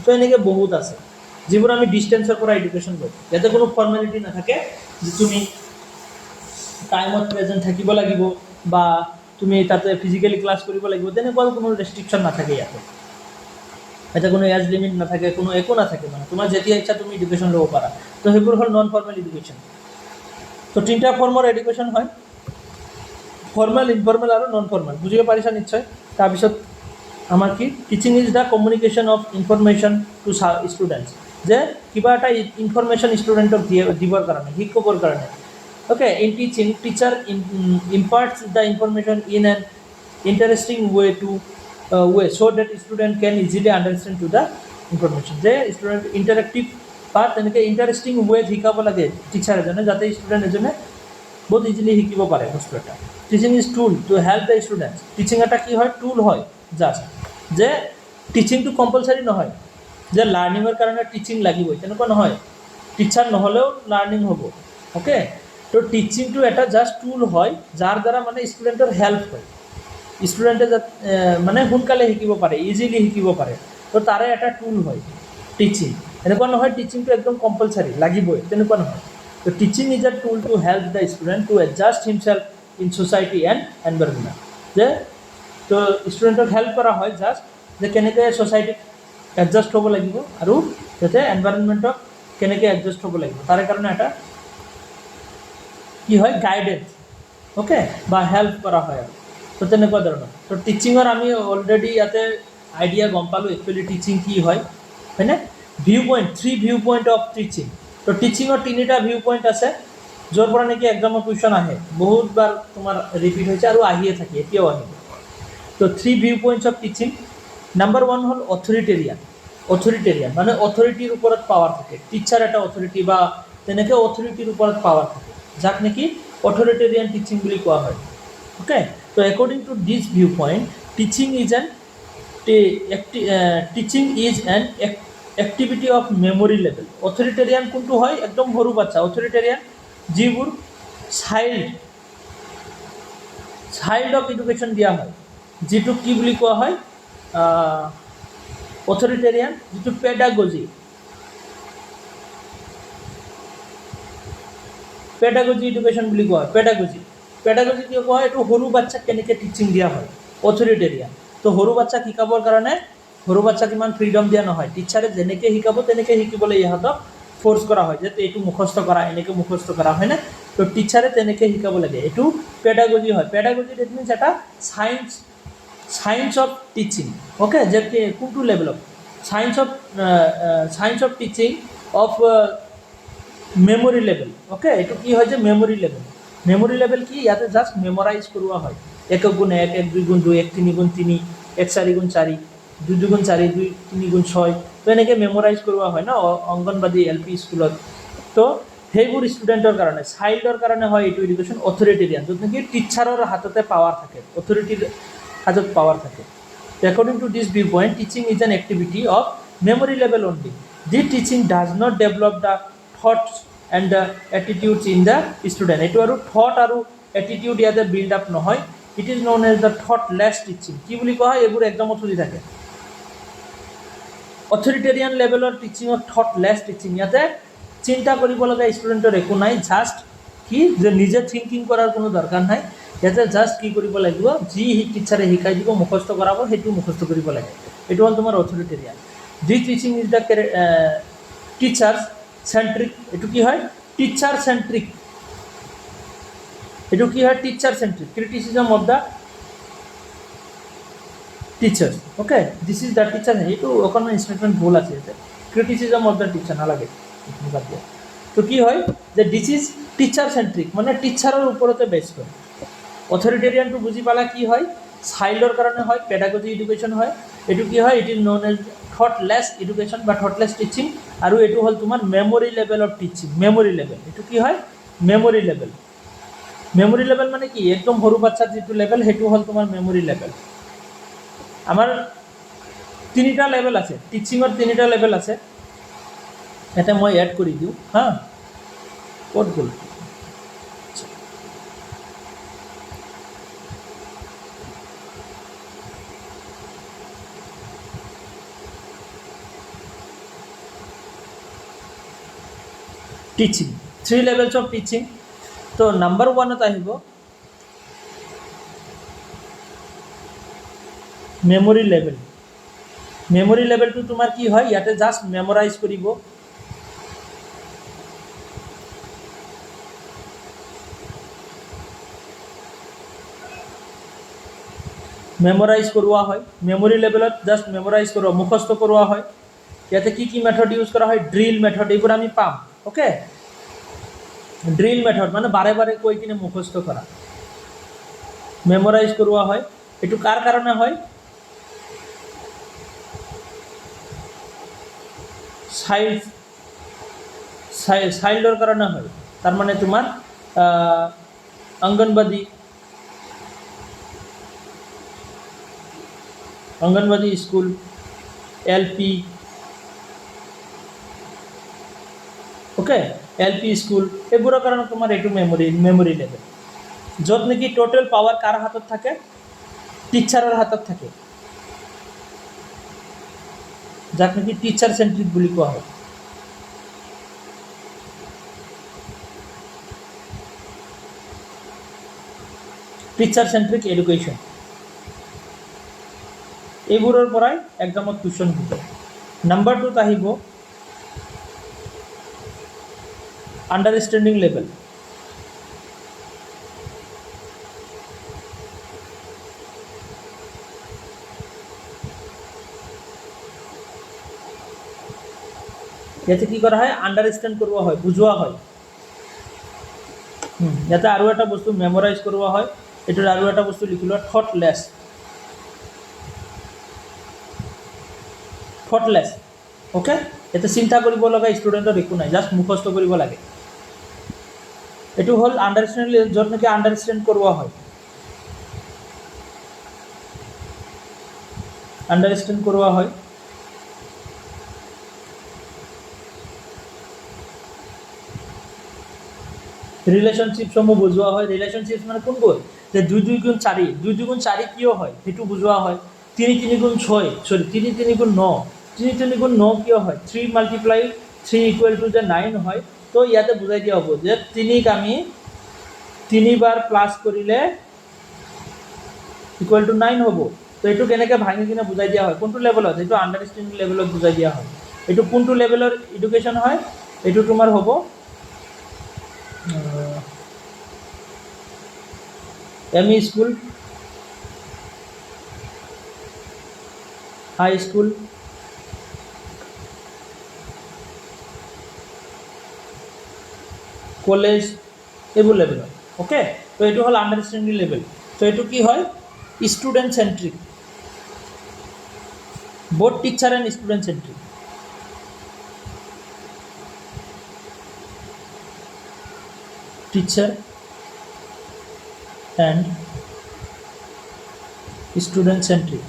তো এনেকৈ বহুত আছে যিবোৰ আমি ডিষ্টেঞ্চৰ পৰা এডুকেশ্যন লওঁ। ইয়াতে কোনো ফৰ্মেলিটি নাথাকে যে তুমি টাইমত প্ৰেজেণ্ট থাকিব লাগিব, বা তুমি তাতে ফিজিকেলি ক্লাছ কৰিব লাগিব, তেনেকুৱা কোনো ৰেষ্ট্ৰিকশ্যন নাথাকে ইয়াতে। ইয়াতে কোনো এজ লিমিট নাথাকে, কোনো একো নাথাকে। মানে তোমাৰ যেতিয়া ইচ্ছা তুমি এডুকেশ্যন ল'ব পাৰা। তো সেইবোৰ হ'ল নন ফৰ্মেল এডুকেশ্যন। তো তিনিটা ফৰ্মৰ এডুকেশ্যন হয়, ফৰ্মেল, ইনফৰ্মেল আৰু নন ফৰ্মেল। বুজিব পাৰিছা নিশ্চয়। তাৰপিছত আমাৰ কি, teaching is the communication of information to students. যে কিবা এটা ইনফৰ্মেশ্যন ষ্টুডেণ্টক দিবৰ কাৰণে, শিকাবৰ কাৰণে। Okay, in teaching teacher imparts the information in an interesting way so' that student can easily understand to the information. যে ষ্টুডেণ্ট ইণ্টাৰেক্টিভ বা তেনেকৈ ইণ্টাৰেষ্টিং ৱেত শিকাব লাগে টিচাৰ এজনে, যাতে ষ্টুডেণ্ট এজনে বহুত ইজিলি শিকিব পাৰে বস্তু এটা। Teaching is tool to help the students. Teaching এটা কি হয়, টুল হয় জাষ্ট, যে টিচিংটো কম্পালচাৰী নহয় যে লাৰ্ণিঙৰ কাৰণে টিচিং লাগিবই, তেনেকুৱা নহয়। টিচাৰ নহ'লেও লাৰ্ণিং হ'ব। অ'কে, তো টিচিংটো এটা জাষ্ট টুল হয়, যাৰ দ্বাৰা মানে ষ্টুডেণ্টৰ হেল্প হয়, ষ্টুডেণ্টে মানে সোনকালে শিকিব পাৰে, ইজিলি শিকিব পাৰে, তো তাৰে এটা টুল হয় টিচিং। এনেকুৱা নহয় টিচিংটো একদম কম্পালচাৰী লাগিবই, তেনেকুৱা নহয়। তো teaching is a tool to help the student to adjust himself in society and environment. যে তো ষ্টুডেণ্টক হেল্প কৰা হয় জাষ্ট যে কেনেকৈ ছ'চাইটিত এডজাষ্ট হ'ব লাগিব আৰু যাতে এনভাইৰনমেণ্টক কেনেকৈ এডজাষ্ট হ'ব লাগিব, তাৰে কাৰণে এটা কি হয়, গাইডেন্স, অ'কে, বা হেল্প কৰা হয় আৰু। তো তেনেকুৱা ধৰণৰ। তো টিচিঙৰ আমি অলৰেডি ইয়াতে আইডিয়া গম পালোঁ একচুৱেলি টিচিং কি হয়, হয়নে? View point, 3 view point of teaching. তো টিচিঙৰ 3টা ভিউ পইণ্ট আছে, য'ৰ পৰা নেকি এক্সামৰ কুৱেশ্যন আহে, বহুতবাৰ তোমাৰ ৰিপিট হৈছে আৰু আহিয়ে থাকে, এতিয়াও আহিব। তো 3 view points of teaching. Number 1 হ'ল অথৰিটেৰিয়ান। অথৰিটেৰিয়ান মানে অথৰিটিৰ ওপৰত পাৱাৰ থাকে, টিচাৰ এটা অথৰিটি বা তেনেকৈ অথৰিটিৰ ওপৰত পাৱাৰ থাকে, যাক নেকি অথৰিটেৰিয়ান টিচিং বুলি কোৱা হয়। অ'কে, তো according to this view point, teaching is an activity of memory level. Authoritarian কোনটো হয়, একদম সৰু বাচ্চা অথৰিটেৰিয়ান, যিবোৰ চাইল্ডক এডুকেশ্যন দিয়া হয়, যিটো কি বুলি কোৱা হয় অথৰিটেৰিয়ান, যিটো পেডাগজি এডুকেশ্যন বুলি কোৱা হয়। পেডাগজি কিয় কোৱা হয়, এইটো সৰু বাচ্চাক কেনেকৈ টিচিং দিয়া হয়, অথৰিটেৰিয়ান। তো সৰু বাচ্চাক শিকাবৰ কাৰণে সৰু বাচ্চাক ইমান ফ্ৰীডম দিয়া নহয়, টিচাৰে যেনেকৈ শিকাব তেনেকৈ শিকিবলৈ ইহঁতক ফ'ৰ্চ কৰা হয়, যে এইটো মুখস্থ কৰা, এনেকৈ মুখস্থ কৰা, হয়নে? তো টিচাৰে তেনেকৈ শিকাব লাগে, এইটো পেডাগজি হয়। পেডাগজি ডেট মিনছ এটা চায়েন্স অফ টিচিং। অ'কে, যে কোনটো লেভেলত science of teaching of memory level. Okay, এইটো কি হয় যে মেমৰি লেভেল কি, ইয়াতে জাষ্ট মেমৰাইজ কৰোৱা হয়, 1 × 1, 1 × 2 × 2, 1 × 3 × 3, 1 × 4 × 4, 2 × 4, 2 × 3 × 6, তো এনেকৈ মেমৰাইজ কৰোৱা হয় ন অংগনবাদী LP স্কুলত। তো সেইবোৰ ষ্টুডেণ্টৰ কাৰণে, চাইল্ডৰ কাৰণে হয় এইটো এডুকেশ্যন অথৰিটেৰিয়ান, য'ত নেকি টিচাৰৰ হাততে পাৱাৰ থাকে, অথৰিটিৰ হাতত পাৱাৰ থাকে। According to this viewpoint, teaching is an activity of memory level only. This teaching does not develop the thoughts and the attitudes in the student. এইটো আৰু thought আৰু attitude ইয়াতে build up নহয়। It is known as the thoughtless teaching. কি বুলি কোৱা হয়, এইবোৰ এক্সামত সুধি থাকে। অথৰিটেৰিয়ান লেভেলৰ টিচিঙৰ থটলেছ টিচিং, ইয়াতে চিন্তা কৰিব লগা ষ্টুডেণ্টৰ একো নাই, জাষ্ট কি যে নিজে থিংকিং কৰাৰ কোনো দৰকাৰ নাই, ইয়াতে জাষ্ট কি কৰিব লাগিব, যি টিচাৰে শিকাই দিব, মুখস্থ কৰাব, সেইটো মুখস্থ কৰিব লাগে। এইটো হ'ল তোমাৰ authoritarian. The teaching is the teacher centric. এইটো কি হয়, টিচাৰ চেণ্ট্ৰিক। এইটো কি হয়, teacher centric. Criticism of the teachers. Okay, this is the teacher. এইটো অকণমান ষ্টেটমেণ্ট ভুল আছে ইয়াতে, ক্ৰিটিচিজম অফ দ্য টিচাৰ নালাগে, বাদ দিয়া। তো কি হয় যে দিছ ইজ টিচাৰ চেণ্ট্ৰিক, মানে টিচাৰৰ ওপৰতে বেছ কৰে। অথৰিটেৰিয়ানটো বুজি পালা কি হয়, চাইল্ডৰ কাৰণে হয়, পেডাগজি এডুকেশ্যন হয়। এইটো কি হয়, it is known as thoughtless education বা থটলেছ টিচিং। আৰু এইটো হ'ল তোমাৰ memory level of teaching. Memory level, এইটো কি হয়, মেমৰি লেভেল। মেমৰি লেভেল মানে কি, একদম সৰু বাচ্চাৰ যিটো লেভেল, সেইটো হ'ল তোমাৰ মেমৰি লেভেল। আমাৰ 3টা লেভেল আছে, টিচিঙৰ 3টা লেভেল আছে। এটা মই এড কৰি দিওঁ হা, ক'ত গ'ল, টিচিং 3 লেভেলছ অফ টিচিং। তো নাম্বাৰ 1ত আহিব মেমৰি লেভেল। মেমৰি লেভেলটো তোমাৰ কি হয়, ইয়াতে জাষ্ট মেমৰাইজ কৰিব, মেমৰাইজ কৰোৱা হয়। মেমৰি লেভেলত জাষ্ট মেমৰাইজ কৰোৱা, মুখস্থ কৰোৱা হয়। ইয়াতে কি কি মেথড ইউজ কৰা হয়, ড্ৰিল মেথড, এইবোৰ আমি পাম। অ'কে, ড্ৰিল মেথড মানে বাৰে বাৰে কৈ কিনে মুখস্থ কৰা, মেমৰাইজ কৰোৱা হয়। এইটো কাৰ কাৰণে হয়, চাইল্ডৰ কাৰণে হয় তাৰ মানে তোমাৰ anganwadi school LP okay LP school এইবোৰৰ কাৰণে তোমাৰ এইটো মেমৰি লেভেল য'ত নেকি টোটেল পাৱাৰ কাৰ হাতত থাকে টিচাৰৰ হাতত থাকে যাক নেকি টিচাৰ চেন্ট্ৰিক বুলি কোৱা হয় টিচাৰ চেন্ট্ৰিক এডুকেশ্যন এইবোৰৰ পৰাই এক্সামত কুৱেশ্যন দিব নাম্বাৰ 2 আহিব আন্ডাৰষ্টেণ্ডিং লেভেল ইয়াতে কি কৰা হয় আন্ডাৰষ্টেণ্ড কৰোৱা হয় বুজোৱা হয় ইয়াতে আৰু এটা বস্তু মেমৰাইজ কৰোৱা হয় এটোৰ আৰু এটা বস্তু লিখিলো থটলেছ ওকে এটা চিন্তা কৰিব লগা ষ্টুডেণ্টৰ একো নাই জাস্ট মুখস্থ কৰিব লাগে এটো হল আন্ডাৰষ্টেণ্ড য'ত নেকি আন্ডাৰষ্টেণ্ড কৰোৱা হয় ৰিলেশনশিপ সমূহ বুজোৱা হয় ৰিলেশনশিপ মানে কোনবোৰ যে 2 2 গুণ 4 2 2 গুণ 4 কিয় হয় হেতু বুজোৱা হয় 3 3 গুণ 6 সরি 3 3 গুণ 9 3 3 গুণ 9 কিয় হয় 3 মাল্টিপ্লাই 3 ইকুয়াল টু যে 9 হয় তো ইয়াতে বুজাই দিয়া হ'ব যে 3 ক আমি 3 বাৰ প্লাস কৰিলে ইকুয়াল টু 9 হ'ব তো এটো কেনেকৈ ভাঙি কিনে বুজাই দিয়া হয় কোনটো লেভেলত এটো আন্ডাৰষ্টেণ্ডিং লেভেলত বুজাই দিয়া হয় এটো কোনটো লেভেলৰ এডুকেশ্যন হয় এটো তোমাৰ হ'ব ME স্কুল হাই স্কুল কলেজ এইবোৰ লেভেল ওকে তো এটো হল আন্ডাৰষ্টেণ্ডিং লেভেল তো এটো কি হয় student centric both teacher and student centric teacher and student centric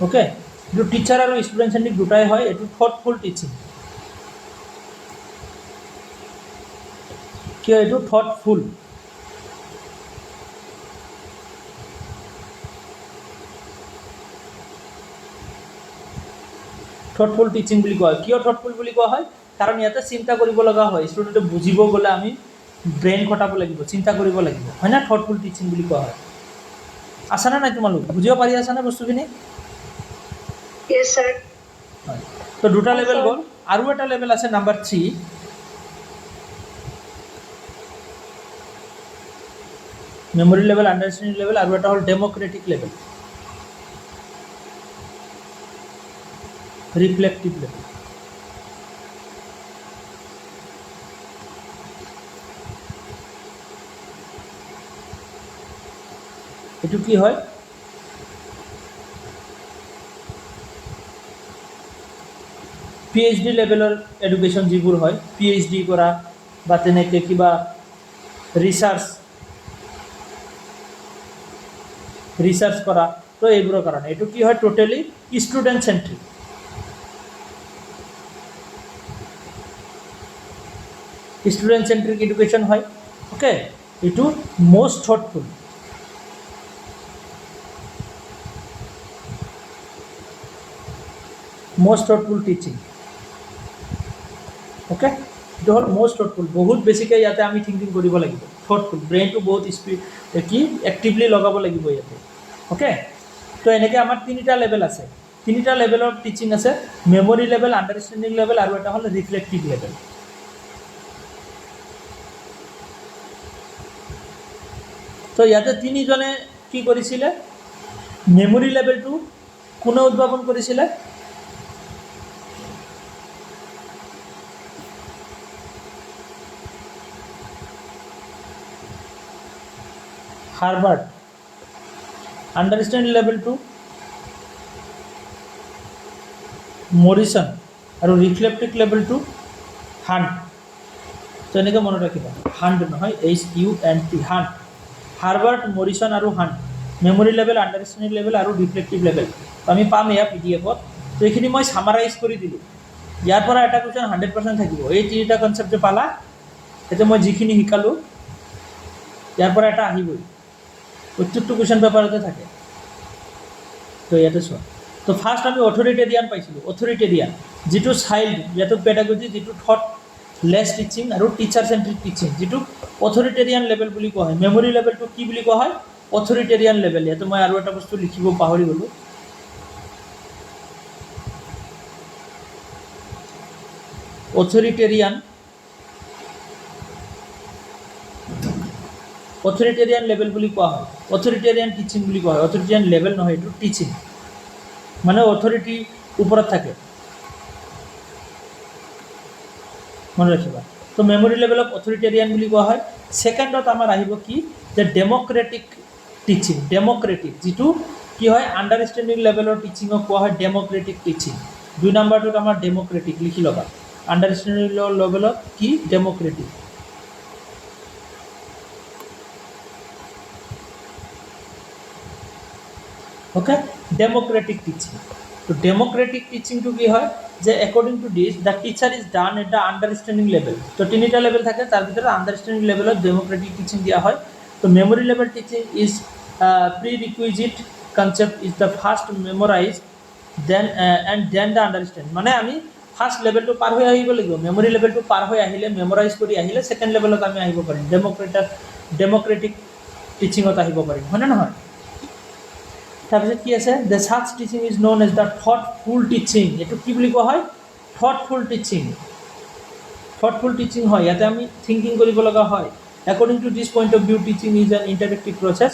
okay जो टीचर और स्टूडेंट सेंट्रिक দুটাই হয় এটো থটফুল টিচিং কি এটো থটফুল থটফুল টিচিং বুলি কোৱা হয় কিয় থটফুল বুলি কোৱা হয় কাৰণ ইয়াতে চিন্তা কৰিব লগা হয় ষ্টুডেন্টে বুজিব গলে আমি ব্ৰেইন খটাব লাগিব চিন্তা কৰিব লাগিব হয় না থটফুল টিচিং বুলি কোৱা হয় আছানা নাই তোমালোক বুজিব পাৰি আছানা বস্তুখিনি Yes, sir. হয় তো দুটা লেভেল গল আৰু এটা লেভেল আছে নাম্বাৰ 3 মেমৰি লেভেল আন্ডাৰষ্টেণ্ডিং লেভেল আৰু এটা হল ডেমোক্ৰেটিক লেভেল ৰিফ্লেক্টিভ লেভেল এটু কি হয় PhD লেভেলৰ এডুকেশ্যন যিবোৰ হয় PhD কৰা বা তেনেকৈ কিবা ৰিসাৰ্চ কৰা তো এইবোৰৰ কাৰণে এটু কি হয় totally student centric student centric education হয় ওকে এটু মোস্ট থটফুল টিচিং ওকে এটো হল মোস্ট থটফুল বহুত বেছিকৈ ইয়াতে আমি থিংকিং কৰিব লাগিব থটফুল ব্ৰেইনটো বহুত স্পিড কি এক্টিভলি লগাব লাগিব ইয়াতে ওকে তো এনেকৈ আমাৰ তিনিটা লেভেল আছে তিনিটা লেভেলৰ টিচিং আছে মেমৰি লেভেল আন্ডাৰষ্টেণ্ডিং লেভেল আৰু এটা হল ৰিফ্লেক্টিভ লেভেল তো ইয়াতে তিনিজনে কি কৰিছিলে মেমৰি লেভেলটো কোনে উদ্ভাৱন কৰিছিলে হাৰ্ভাৰ্ড আন্ডাৰস্ট্যান্ডিং লেভেল 2 মৰিসন আৰু ৰিফ্লেক্টিভ লেভেলটো 100 তো এনেকৈ মনত ৰাখিবা 100 নহয় HUNT 100 হাৰ্বাৰ্ট মৰিছন আৰু 100 মেমৰি লেভেল আণ্ডাৰষ্টেণ্ডিং লেভেল আৰু ৰিফ্লেক্টিভ লেভেল তো আমি পাম এয়া PDF-ত তো এইখিনি মই সামাৰাইজ কৰি দিলোঁ ইয়াৰ পৰা এটা কুৱেশ্যন 100% থাকিব এই তিনিটা কনচেপ্ট যে পালা এতিয়া মই যিখিনি শিকালোঁ ইয়াৰ পৰা এটা আহিবই প্ৰত্যেকটো কুৱেশ্যন পেপাৰতে থাকে তো ইয়াতে চোৱা তো ফাৰ্ষ্ট আমি অথৰিটেৰিয়ান পাইছিলোঁ অথৰিটেৰিয়ান যিটো চাইল্ড যিটো পেডাগজি যিটো থট লেছ টিচিং আৰু টিচাৰ চেণ্ট্ৰিক টিচিং যিটো অথৰিটেৰিয়ান লেভেল বুলি কোৱা হয় মেমৰি লেভেলটো কি বুলি কোৱা হয় অথৰিটেৰিয়ান লেভেল ইয়াতে মই আৰু এটা বস্তু লিখিব পাহৰি গ'লোঁ অথৰিটেৰিয়ান লেভেল বুলি কোৱা হয় অথৰিটেৰিয়ান টিচিং বুলি কোৱা হয় অথৰিটেৰিয়ান লেভেল নহয় এইটো টিচিং মানে অথৰিটি ওপৰত থাকে মনে ৰাখিবা তো মেমৰি লেভেলক অথৰিটেৰিয়ান বুলি কোৱা হয় সেকেণ্ডত আমাৰ আহিব কি যে ডেমক্ৰেটিক টিচিং ডেমক্ৰেটিক যিটো কি হয় আণ্ডাৰষ্টেণ্ডিং লেভেলৰ টিচিঙক কোৱা হয় ডেমক্ৰেটিক টিচিং 2 নম্বৰটোত আমাৰ ডেমক্ৰেটিক লিখি ল'বা আণ্ডাৰষ্টেণ্ডিং লেভেলত কি ডেমক্ৰেটিক ওকে ডেমক্ৰেটিক টিচিং তো ডেমক্ৰেটিক টিচিংটো কি হয় যে according to this the teacher is done at the understanding level তো তিনিটা লেভেল থাকে তাৰ ভিতৰত আণ্ডাৰষ্টেণ্ডিং লেভেলত ডেমক্ৰেটিক টিচিং দিয়া হয় তো memory level teaching is prerequisite concept is the first memorize then and then the understand মানে আমি ফাৰ্ষ্ট লেভেলটো পাৰ হৈ আহিব লাগিব মেমৰি লেভেলটো পাৰ হৈ আহিলে মেমৰাইজ কৰি আহিলে ছেকেণ্ড লেভেলত আমি আহিব পাৰিম ডেমক্ৰেটিক টিচিঙত আহিব পাৰিম হয়নে নহয় তাৰপিছত কি আছে the such teaching is known as the thoughtful teaching এইটো কি বুলি কোৱা হয় থটফুল টিচিং হয় ইয়াতে আমি থিংকিং কৰিব লগা হয় according to this point of view teaching is an interactive process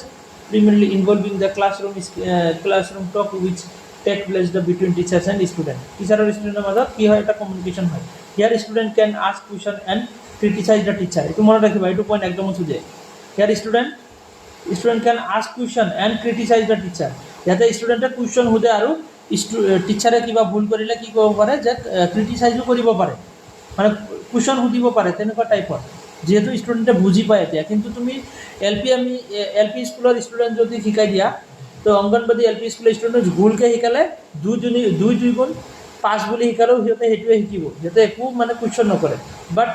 primarily involving the classroom talk which take place the between teachers and student teacher আৰু ষ্টুডেণ্টৰ মাজত কি হয় এটা কমিউনিকেশ্যন হয় ইয়াৰ student can ask question and criticize the teacher এইটো মনত ৰাখিবা এইটো পইণ্ট একদম সোধে ইয়াৰ student can ask question and criticize the teacher ইয়াতে ষ্টুডেণ্টে কুৱেশ্যন সোধে আৰু টিচাৰে কিবা ভুল কৰিলে কি কৰিব পাৰে যে ক্ৰিটিচাইজো কৰিব পাৰে মানে কুৱেশ্যন সুধিব পাৰে তেনেকুৱা টাইপৰ যিহেতু ষ্টুডেণ্টে বুজি পায় এতিয়া কিন্তু তুমি এল পি স্কুলৰ ষ্টুডেণ্ট যদি শিকাই দিয়া তো অংগনবাদী এল পি স্কুলৰ ষ্টুডেণ্ট ভুলকৈ শিকালে 2 গুণ 5 বুলি শিকালেও সিহঁতে সেইটোৱে শিকিব সিহঁতে একো মানে কুৱেশ্যন নকৰে বাট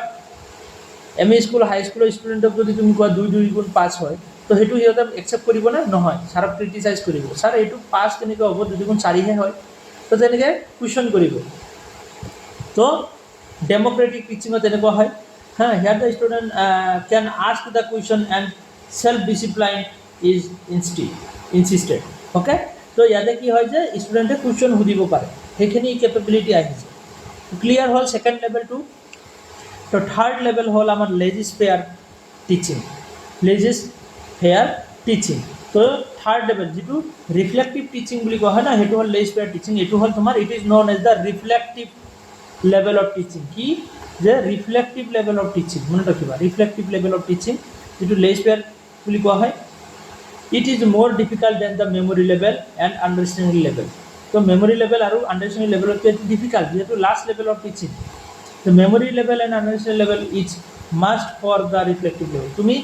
এম ই স্কুল হাই স্কুলৰ ষ্টুডেণ্টক যদি তুমি কোৱা 2 গুণ 5 হয় তো সেইটো সিহঁতে একচেপ্ট কৰিবনে নহয় ছাৰক ক্ৰিটিচাইজ কৰিব ছাৰ এইটো 5 কেনেকৈ হ'ব 2 গুণ 4হে হয় তো তেনেকৈ কুৱেশ্যন কৰিব তো ডেমক্ৰেটিক টিচিঙত তেনেকুৱা হয় হা here the student can ask the question and self discipline is insisted okay তো ইয়াতে কি হয় যে ষ্টুডেণ্টে কুৱেশ্যন সুধিব পাৰে সেইখিনি কেপেবিলিটি আহিছে ক্লিয়াৰ হ'ল ছেকেণ্ড লেভেলটো তো থাৰ্ড লেভেল হ'ল আমাৰ লেজিছ ফেয়াৰ টিচিং তো থাৰ্ড লেভেল যিটো ৰিফ্লেক্টিভ টিচিং বুলি কোৱা হয় না সেইটো হ'ল লেজিছ ফেয়াৰ টিচিং এইটো হ'ল তোমাৰ it is known as the reflective level of teaching কি যে ৰিফ্লেক্টিভ লেভেল অফ টিচিং মনত ৰাখিবা ৰিফ্লেক্টিভ লেভেল অফ টিচিং যিটো লেজিছ ফেয়াৰ বুলি কোৱা হয় it is more difficult than the memory level and understanding level তো মেমৰি লেভেল আৰু আণ্ডাৰষ্টেণ্ডিং লেভেলতকৈ এইটো ডিফিকাল্ট যিহেতু লাষ্ট লেভেল অফ টিচিং তো memory level and understanding level is must for the reflective level তুমি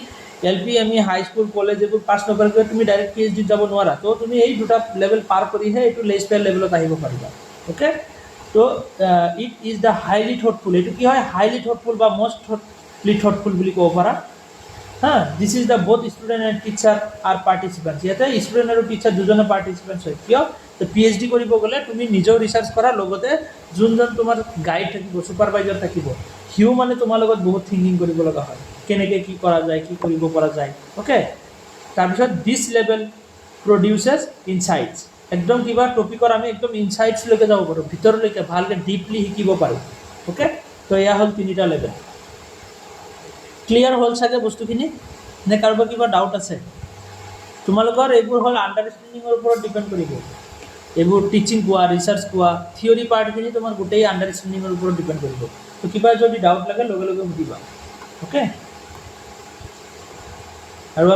L P M E high school college এইবোৰ পাছ নকৰাকৈ তুমি ডাইৰেক্ট PhD যাব নোৱাৰা তো তুমি এই দুটা লেভেল পাৰ কৰিহে এইটো লেজিছ ফেয়াৰ লেভেলত আহিব পাৰিবা অ'কে তো it is the highly thoughtful এইটো কি হয় হাইলি থটফুল বা মষ্ট থটফুল বুলি ক'ব পাৰা হা দিছ is the both student and teacher R participants ইয়াতে ষ্টুডেণ্ট আৰু টিচাৰ দুজনে পাৰ্টিচিপেণ্টছ হয় কিয় তো PhD কৰিব গ'লে তুমি নিজেও ৰিচাৰ্চ কৰা লগতে যোনজন তোমাৰ গাইড থাকিব ছুপাৰভাইজাৰ থাকিব সিও মানে তোমাৰ লগত বহুত থিংকিং কৰিব লগা হয় কেনেকৈ কি কৰা যায় কি কৰিব পৰা যায় অ'কে তাৰপিছত দিছ লেভেল প্ৰডিউচেছ ইনচাইটছ একদম কিবা টপিকৰ আমি একদম ইনচাইটছলৈকে যাব পাৰোঁ ভিতৰলৈকে ভালকৈ ডিপলি শিকিব পাৰোঁ অ'কে তো এয়া হ'ল তিনিটা লেভেল ক্লিয়াৰ হ'ল চাগে বস্তুখিনি নে কাৰোবাৰ কিবা ডাউট আছে তোমালোকৰ এইবোৰ হ'ল আণ্ডাৰষ্টেণ্ডিঙৰ ওপৰত ডিপেণ্ড কৰিব এইবোৰ টিচিং কোৱা ৰিচাৰ্চ কোৱা থিয়ৰী পাৰ্টখিনি তোমাৰ গোটেই আণ্ডাৰষ্টেণ্ডিঙৰ ওপৰত ডিপেণ্ড কৰিব তো কিবা যদি ডাউট লাগে লগে লগে সুধিবা অ'কে আৰু